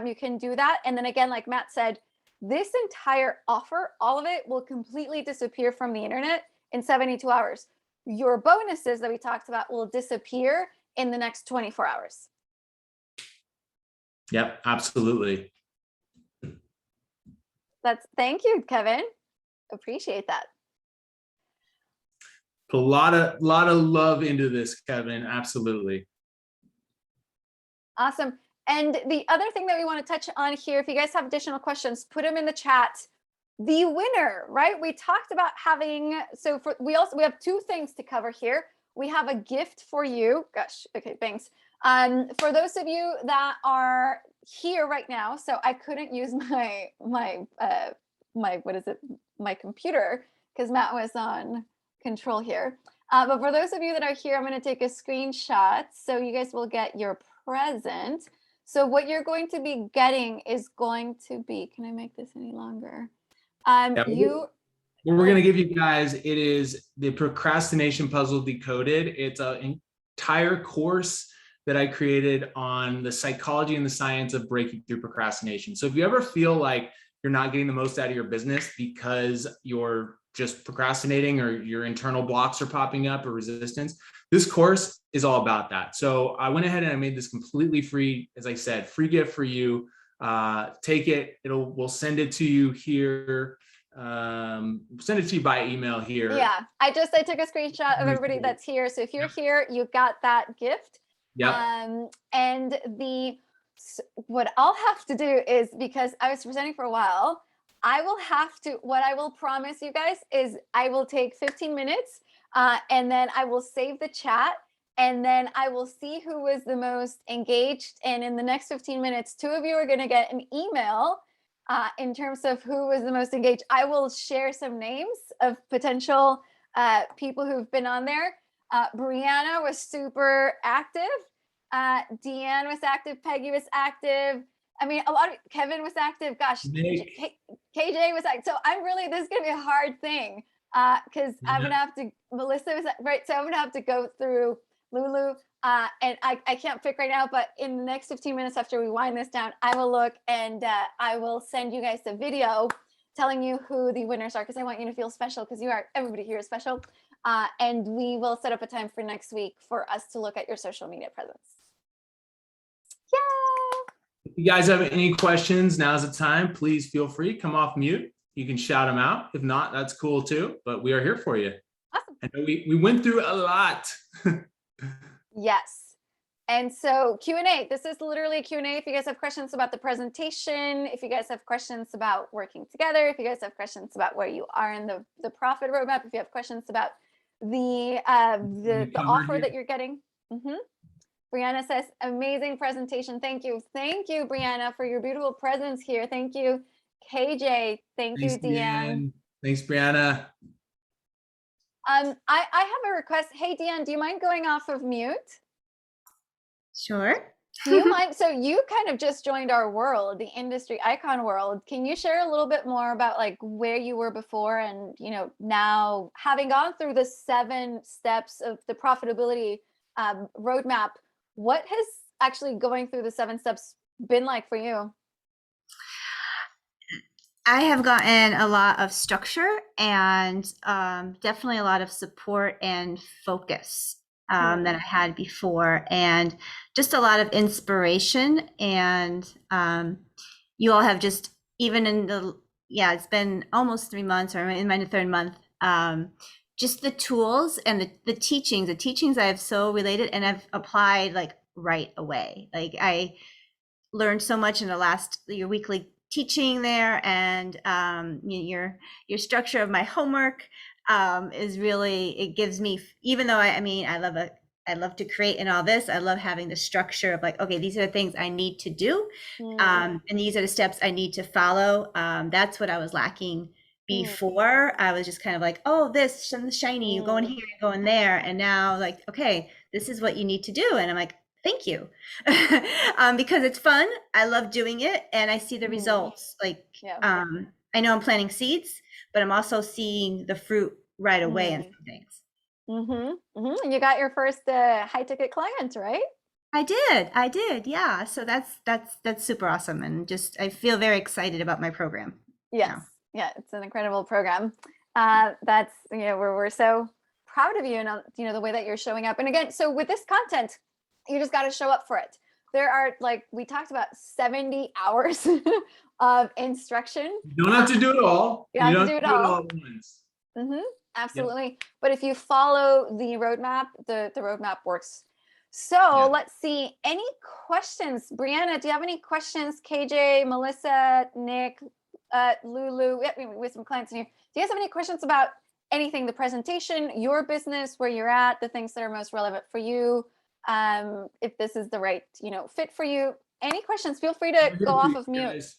you can do that. And then again, like Matt said, this entire offer, all of it will completely disappear from the internet in 72 hours. Your bonuses that we talked about will disappear in the next 24 hours. Yep, absolutely. Thank you, Kevin. Appreciate that. Put a lot of love into this, Kevin. Absolutely. Awesome. And the other thing that we want to touch on here, if you guys have additional questions, put them in the chat. The winner, right? We talked about having, we have 2 things to cover here. We have a gift for you. Gosh, okay, thanks. For those of you that are here right now, so I couldn't use my computer because Matt was on control here. But for those of you that are here, I'm going to take a screenshot so you guys will get your present. So what you're going to be getting is going to be, can I make this any longer? What we're going to give you guys, it is the Procrastination Puzzle Decoded. It's an entire course that I created on the psychology and the science of breaking through procrastination. So if you ever feel like you're not getting the most out of your business because you're just procrastinating or your internal blocks are popping up or resistance, this course is all about that. So I went ahead and I made this completely free, as I said, free gift for you. Take it. We'll send it to you here. Send it to you by email here. Yeah, I took a screenshot of everybody that's here. So if you're here, you got that gift. Yeah. And what I'll have to do is, because I was presenting for a while, what I will promise you guys is I will take 15 minutes and then I will save the chat and then I will see who was the most engaged. And in the next 15 minutes, 2 of you are going to get an email in terms of who was the most engaged. I will share some names of potential people who've been on there. Brianna was super active. Deanne was active. Peggy was active. I mean, Kevin was active. Gosh, KJ was active. So this is going to be a hard thing because I'm going to have to, Melissa was right. So I'm going to have to go through Lulu. And I can't pick right now, but in the next 15 minutes after we wind this down, I will look and I will send you guys the video telling you who the winners are because I want you to feel special because everybody here is special. And we will set up a time for next week for us to look at your social media presence. Yay! If you guys have any questions, now's the time. Please feel free, come off mute. You can shout them out. If not, that's cool too, but we are here for you. Awesome. I know we went through a lot. Yes. And so Q&A, this is literally a Q&A. If you guys have questions about the presentation, if you guys have questions about working together, if you guys have questions about where you are in the profit roadmap, if you have questions about the offer that you're getting. Brianna says, amazing presentation. Thank you. Thank you, Brianna, for your beautiful presence here. Thank you, KJ. Thanks, you, Deanne. Thanks, Brianna. I have a request. Hey, Deanne, do you mind going off of mute? Sure. Do you mind? So you kind of just joined our world, the industry icon world. Can you share a little bit more about like where you were before and, now having gone through the 7 steps of the profitability roadmap, what has actually going through the 7 steps been like for you? I have gotten a lot of structure and definitely a lot of support and focus than I had before, and just a lot of inspiration. And you all have just, even in it's been almost 3 months, or in my 3rd month, just the tools and the teachings I have so related and I've applied like right away. Like I learned so much in your weekly teaching there, and your structure of my homework is really, it gives me, even though I love to create and all this, I love having the structure of like, okay, these are the things I need to do, and these are the steps I need to follow. That's what I was lacking Before I was just kind of like, oh, this shiny, you go in here, you go in there. And now like, okay, this is what you need to do. And I'm like, thank you. Because it's fun. I love doing it and I see the results. Like, Yeah. I know I'm planting seeds, but I'm also seeing the fruit right away in some things. You got your first high ticket client, right? I did. Yeah. So that's super awesome. And just, I feel very excited about my program. Yes. Yeah. It's an incredible program. That's, we're so proud of you and, the way that you're showing up. And again, so with this content, you just got to show up for it. There are, like we talked about, 70 hours of instruction. You don't have to do it all. You don't have to do it all. At once. Absolutely. Yep. But if you follow the roadmap, the roadmap works. So let's see. Any questions? Brianna, do you have any questions? KJ, Melissa, Nick, Lulu, we have some clients in here. Do you guys have any questions about anything, the presentation, your business, where you're at, the things that are most relevant for you? If this is the right, fit for you? Any questions? Feel free to go off of mute. Guys.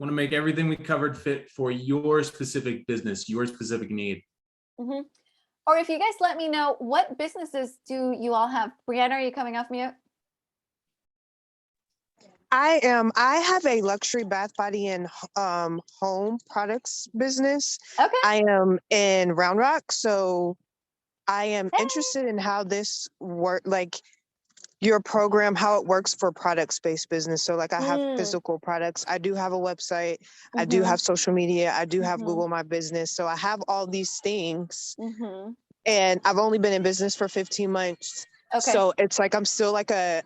Want to make everything we covered fit for your specific business, your specific need. Or if you guys let me know, what businesses do you all have? Brianna, are you coming off mute? I am. I have a luxury bath, body, and home products business. Okay. I am in Round Rock, so I am interested in how this work, like your program, how it works for products-based business. So like I have physical products. I do have a website. I do have social media. I do have Google My Business. So I have all these things, and I've only been in business for 15 months. Okay. So it's like I'm still like a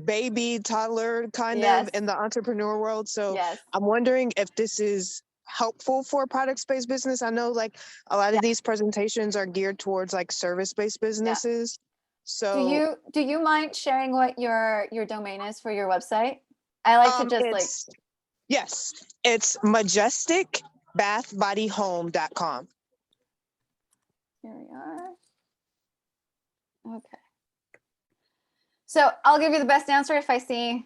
baby toddler kind of in the entrepreneur world. So I'm wondering if this is helpful for product-based business. I know like a lot of these presentations are geared towards like service-based businesses. So do you mind sharing what your domain is for your website? I like to just yes, it's majesticbathbodyhome.com. Here we are. Okay. So I'll give you the best answer if I see,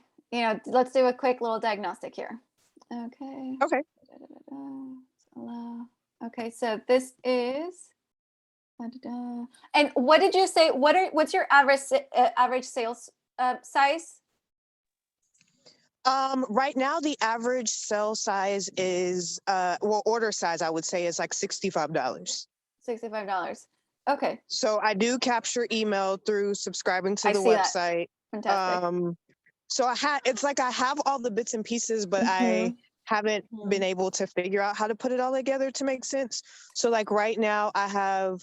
let's do a quick little diagnostic here. Okay. Okay. Okay, so this is, and what did you say? What's your average sales size? Right now, the average sale size is, order size, I would say, is like $65. $65. Okay. So I do capture email through subscribing to the website. Fantastic. So I have all the bits and pieces, but I haven't been able to figure out how to put it all together to make sense. So like right now I have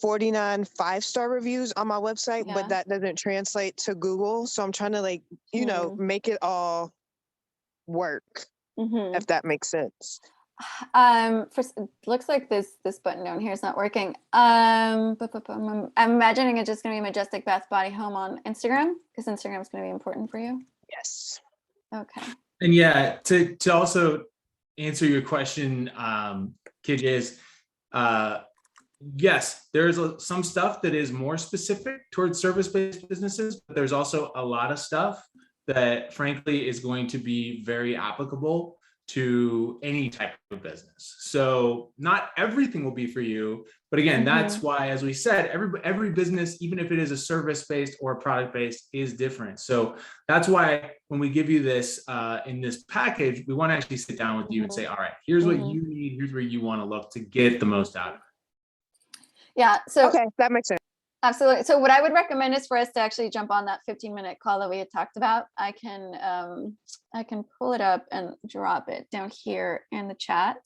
49 5-star reviews on my website, but that doesn't translate to Google. So I'm trying to make it all work, if that makes sense. Looks like this button down here is not working. I'm imagining it's just going to be Majestic Bath Body Home on Instagram, because Instagram is going to be important for you. Yes. Okay. And to also answer your question, KJ, is yes, there's some stuff that is more specific towards service-based businesses, but there's also a lot of stuff that frankly is going to be very applicable to any type of business. So not everything will be for you, but again, that's why, as we said, every business, even if it is a service-based or product-based, is different. So that's why when we give you this in this package, we want to actually sit down with you and say, all right, here's what you need, here's where you want to look to get the most out of it. Yeah. So okay, that makes sense. Absolutely. So what I would recommend is for us to actually jump on that 15-minute call that we had talked about. I can pull it up and drop it down here in the chat.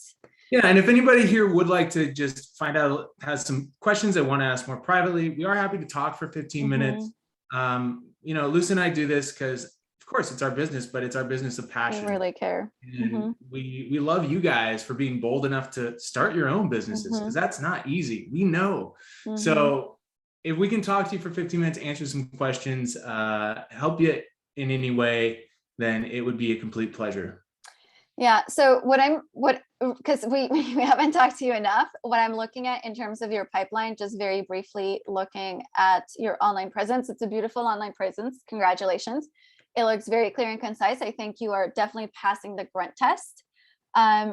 Yeah, and if anybody here would like to just find out, has some questions they want to ask more privately, we are happy to talk for 15 minutes. Lucy and I do this because, of course, it's our business, but it's our business of passion. We really care. And we love you guys for being bold enough to start your own businesses, because that's not easy. We know. So if we can talk to you for 15 minutes, answer some questions, help you in any way, then it would be a complete pleasure. Yeah. So because we haven't talked to you enough, what I'm looking at in terms of your pipeline, just very briefly looking at your online presence. It's a beautiful online presence. Congratulations. It looks very clear and concise. I think you are definitely passing the grunt test.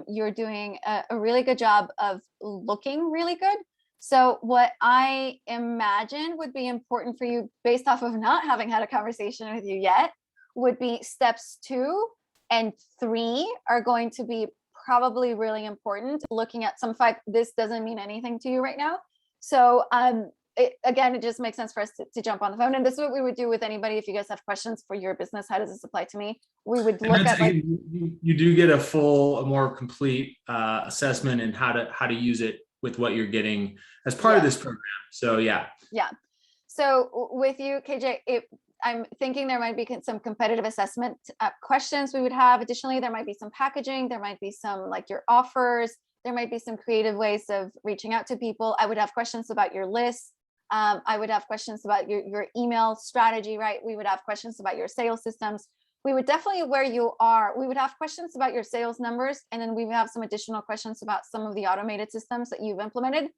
You're doing a really good job of looking really good. So what I imagine would be important for you, based off of not having had a conversation with you yet, would be steps 2 and 3 are going to be probably really important. Looking at some 5, this doesn't mean anything to you right now. So it just makes sense for us to jump on the phone. And this is what we would do with anybody. If you guys have questions for your business, how does this apply to me? We would look at like, you do get a more complete assessment and how to use it with what you're getting as part of this program. So yeah. So with you, KJ, I'm thinking there might be some competitive assessment questions we would have. Additionally, there might be some packaging. There might be some like your offers. There might be some creative ways of reaching out to people. I would have questions about your list. I would have questions about your email strategy, right? We would have questions about your sales systems. We would definitely, where you are, we would have questions about your sales numbers. And then we would have some additional questions about some of the automated systems that you've implemented.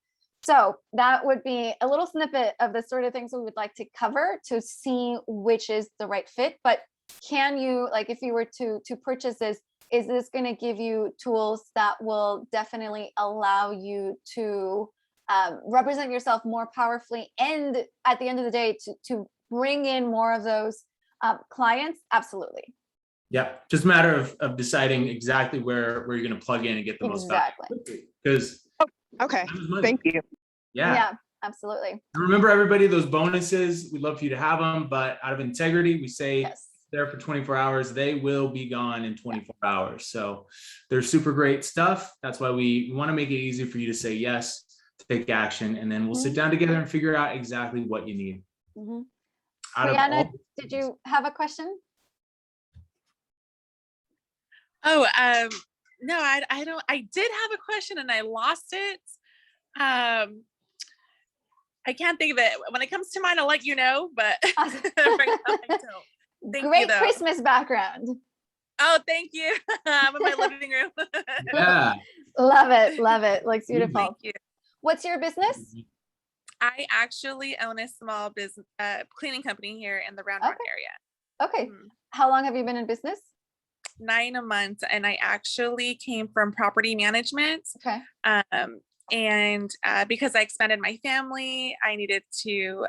So that would be a little snippet of the sort of things we would like to cover to see which is the right fit. But can you, like, if you were to purchase this, is this going to give you tools that will definitely allow you to represent yourself more powerfully, and at the end of the day, to bring in more of those clients? Absolutely. Yeah, just a matter of deciding exactly where you're going to plug in and get the most value. Because okay, thank you. Yeah, absolutely. And remember, everybody, those bonuses, we'd love for you to have them, but out of integrity, we say there for 24 hours, they will be gone in 24 hours. So they're super great stuff. That's why we want to make it easy for you to say yes, to take action, and then we'll sit down together and figure out exactly what you need. Brianna, did you have a question? Oh, no, I don't. I did have a question and I lost it. I can't think of it. When it comes to mine, I'll let you know, but right now, I don't. Great Christmas background. Oh, thank you. I'm in my living room. Yeah. Love it. Looks beautiful. Thank you. What's your business? I actually own a small business cleaning company here in the Round Rock area. Okay. How long have you been in business? 9 months, and I actually came from property management. Okay. And because I expanded my family, I needed to,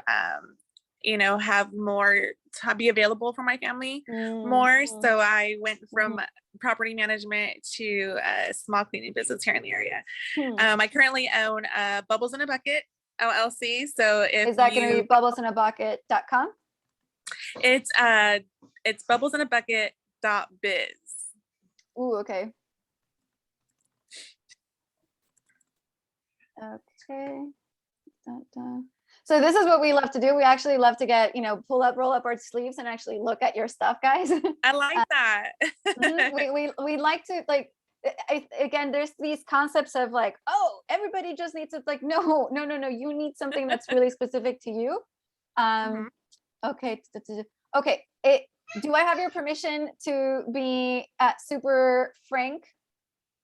have more to be available for my family more. So I went from property management to a small cleaning business here in the area. I currently own Bubbles in a Bucket LLC. So if is that going to be bubblesinabucket.com? It's bubblesinabucket.biz. Ooh, okay. Okay. So this is what we love to do. We actually love to get, roll up our sleeves and actually look at your stuff, guys. I like that. we like to again, there's these concepts of like, oh, everybody just needs it. Like, no, you need something that's really specific to you. Okay. Okay. Do I have your permission to be super frank?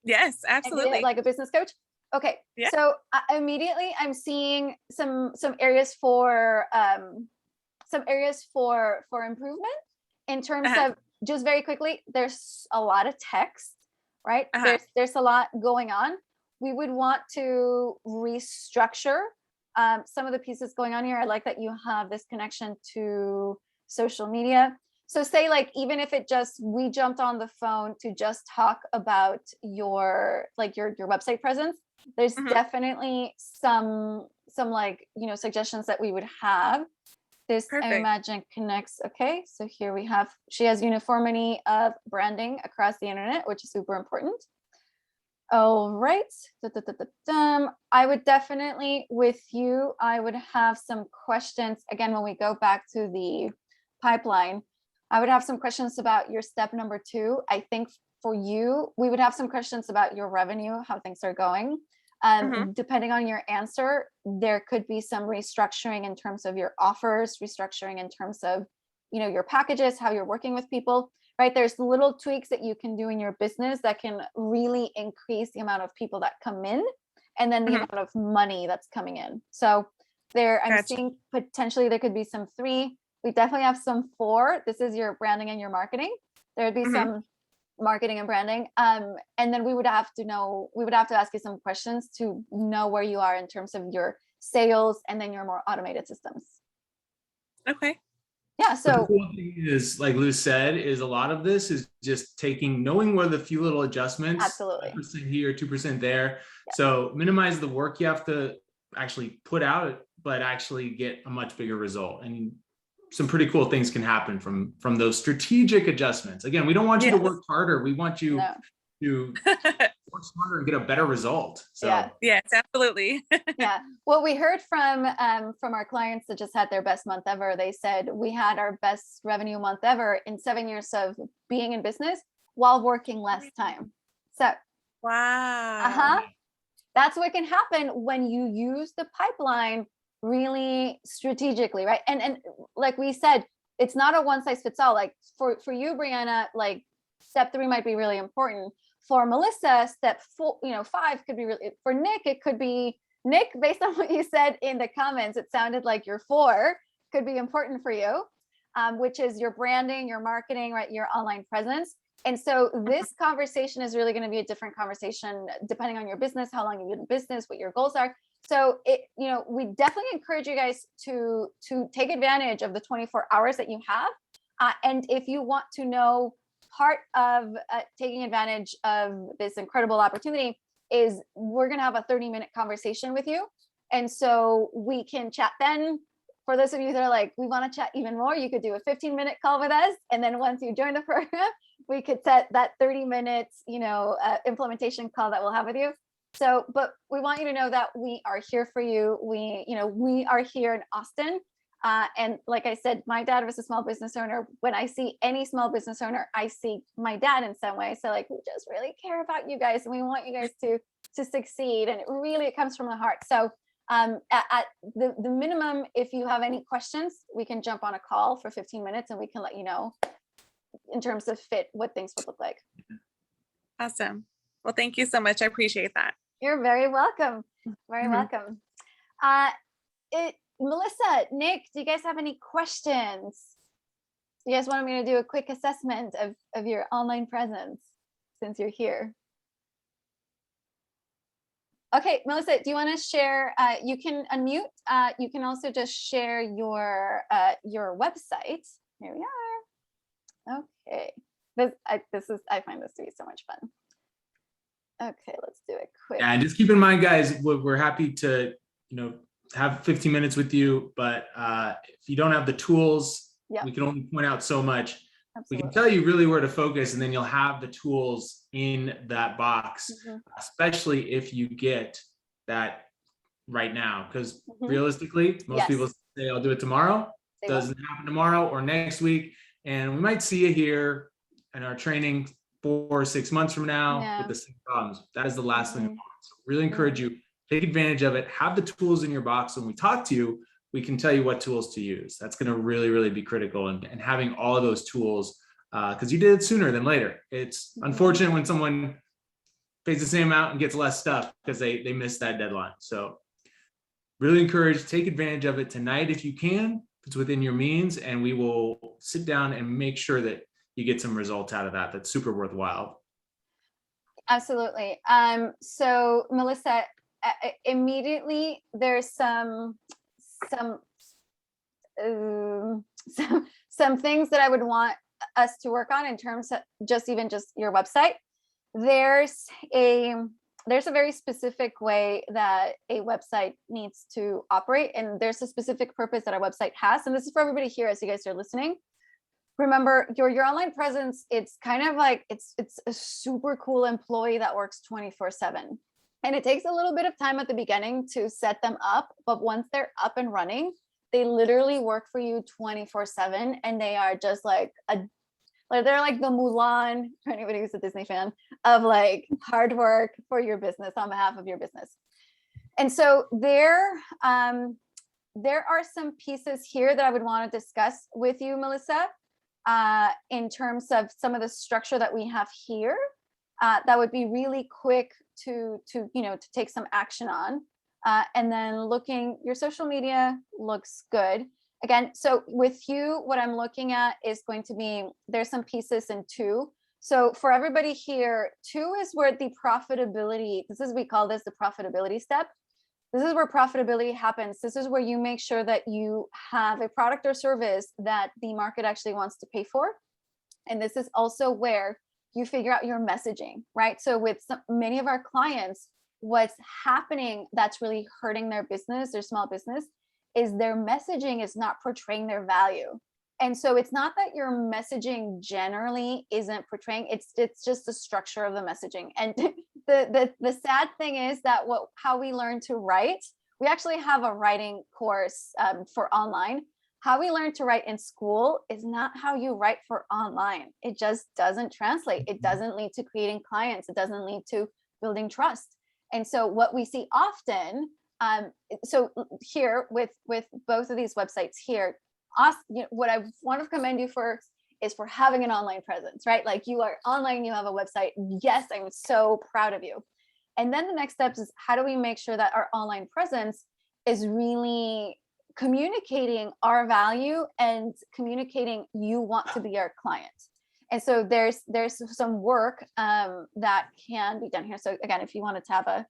Yes, absolutely. Like a business coach. Okay. Yeah. So immediately I'm seeing some areas for improvement in terms of, just very quickly, there's a lot of text, right? There's a lot going on. We would want to restructure some of the pieces going on here. I like that you have this connection to social media. So say, like, even if we jumped on the phone to just talk about your website presence, there's definitely some suggestions that we would have. This, I imagine, connects. Okay, so here we have, she has uniformity of branding across the internet, which is super important. All right. I would definitely, with you, I would have some questions. Again, when we go back to the pipeline, I would have some questions about your step number 2. I think for you, we would have some questions about your revenue, how things are going. Depending on your answer, there could be some restructuring in terms of your offers, restructuring in terms of, your packages, how you're working with people, right? There's little tweaks that you can do in your business that can really increase the amount of people that come in, and then the amount of money that's coming in. So I'm seeing potentially there could be some 3. We definitely have some for, this is your branding and your marketing. There'd be Mhm. some marketing and branding. And then we would have to ask you some questions to know where you are in terms of your sales and then your more automated systems. Okay. Yeah. But the So cool thing is, like Lou said, is a lot of this is just knowing where the few little adjustments, Absolutely. 5% here, 2% there. Yeah. So minimize the work you have to actually put out, but actually get a much bigger result. And some pretty cool things can happen from those strategic adjustments. Again, we don't want you to Yes. work harder. We want you no. to work smarter and get a better result. So Yeah. Yes, absolutely. Yeah. What we heard from our clients that just had their best month ever, they said we had our best revenue month ever in 7 years of being in business while working less time. So Wow. that's what can happen when you use the pipeline really strategically, right? And like we said, it's not a one size fits all. Like for you, Brianna, like step 3 might be really important. For Melissa, step 4, 5 could be really, for Nick, it could be, Nick, based on what you said in the comments, it sounded like your 4 could be important for you, which is your branding, your marketing, right? Your online presence. And so this conversation is really going to be a different conversation depending on your business, how long you've been in business, what your goals are. So we definitely encourage you guys to take advantage of the 24 hours that you have. And if you want to know part of taking advantage of this incredible opportunity is we're going to have a 30-minute conversation with you. And so we can chat then. For those of you that are like, we want to chat even more, you could do a 15-minute call with us. And then once you join the program, we could set that 30 minutes, implementation call that we'll have with you. So, but we want you to know that we are here for you. We are here in Austin. And like I said, my dad was a small business owner. When I see any small business owner, I see my dad in some way. So like, we just really care about you guys and we want you guys to succeed. And it comes from the heart. So at the minimum, if you have any questions, we can jump on a call for 15 minutes and we can let you know in terms of fit, what things would look like. Awesome. Well, thank you so much. I appreciate that. You're very welcome. Very welcome. Melissa, Nick, do you guys have any questions? You guys want me to do a quick assessment of your online presence since you're here? Okay, Melissa, do you want to share? You can unmute. You can also just share your website. Here we are. Okay, I find this to be so much fun. Okay, let's do it quick. Yeah, and just keep in mind, guys, we're happy to have 15 minutes with you, but if you don't have the tools, we can only point out so much. Absolutely. We can tell you really where to focus, and then you'll have the tools in that box, especially if you get that right now. Because realistically, most people say, I'll do it tomorrow. Doesn't happen tomorrow or next week. And we might see you here in our training 4 or 6 months from now with the same problems. That is the last thing we want. So really encourage you, take advantage of it. Have the tools in your box. When we talk to you, we can tell you what tools to use. That's going to really, really be critical. And having all of those tools, because you did it sooner than later. It's unfortunate when someone pays the same amount and gets less stuff because they missed that deadline. So really encourage, take advantage of it tonight if you can, if it's within your means, and we will sit down and make sure that you get some results out of that. That's super worthwhile. Absolutely. So Melissa, immediately there's some things that I would want us to work on in terms of just your website. There's a very specific way that a website needs to operate, and there's a specific purpose that our website has. And this is for everybody here as you guys are listening. Remember, your online presence, it's kind of like it's a super cool employee that works 24/7. And it takes a little bit of time at the beginning to set them up, but once they're up and running, they literally work for you 24/7, and they are just like they're like the Mulan, for anybody who's a Disney fan, of like hard work for your business on behalf of your business. And so there are some pieces here that I would want to discuss with you, Melissa, in terms of some of the structure that we have here, that would be really quick to take some action on. And then your social media looks good. Again, so with you, what I'm looking at is going to be, there's some pieces in 2. So for everybody here, 2 is where the profitability, we call this the profitability step. This is where profitability happens. This is where you make sure that you have a product or service that the market actually wants to pay for. And this is also where you figure out your messaging, right? So with many of our clients, what's happening that's really hurting their business, their small business, is their messaging is not portraying their value. And so it's not that your messaging generally isn't portraying, it's just the structure of the messaging. And the sad thing is that how we learn to write, we actually have a writing course for online. How we learn to write in school is not how you write for online. It just doesn't translate. It doesn't lead to creating clients. It doesn't lead to building trust. And so what we see often, so here with both of these websites here, what I want to commend you for is for having an online presence, right? Like you are online, you have a website. Yes, I'm so proud of you. And then the next steps is how do we make sure that our online presence is really communicating our value and communicating you want to be our client. And so there's some work that can be done here. So again, if you wanted to have a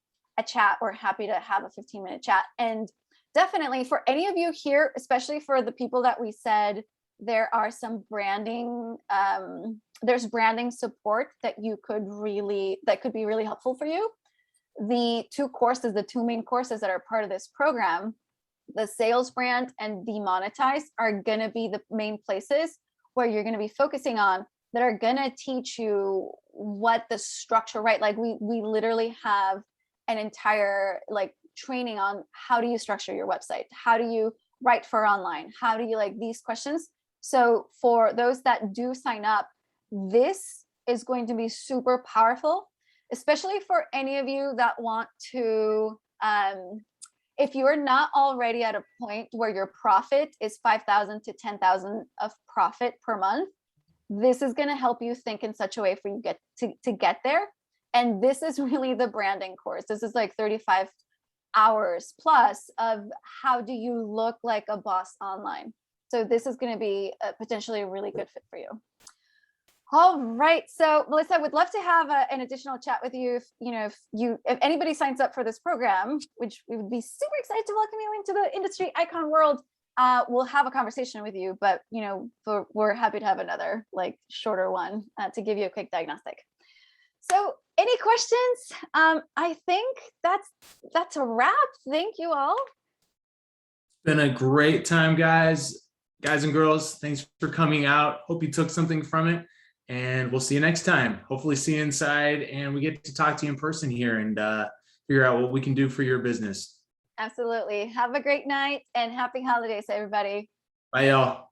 chat, we're happy to have a 15-minute chat. And definitely for any of you here, especially for the people that we said, there are some branding, there's branding support that could be really helpful for you. The 2 main courses that are part of this program, the sales brand and the monetize, are going to be the main places where you're going to be focusing on, that are going to teach you what the structure, right? Like we literally have an entire like training on how do you structure your website? How do you write for online? How do you like these questions? So for those that do sign up, this is going to be super powerful, especially for any of you that want to, if you are not already at a point where your profit is 5,000 to 10,000 of profit per month, this is going to help you think in such a way for you to get there. And this is really the branding course. This is like 35 hours plus of how do you look like a boss online. So this is going to be potentially a really good fit for you. All right. So Melissa, I would love to have an additional chat with you. If anybody signs up for this program, which we would be super excited to welcome you into the industry icon world, we'll have a conversation with you, but we're happy to have another like shorter one to give you a quick diagnostic. So any questions? I think that's a wrap. Thank you all. It's been a great time, guys and girls. Thanks for coming out. Hope you took something from it, and we'll see you next time. Hopefully see you inside and we get to talk to you in person here and figure out what we can do for your business. Absolutely. Have a great night and happy holidays, everybody. Bye, y'all.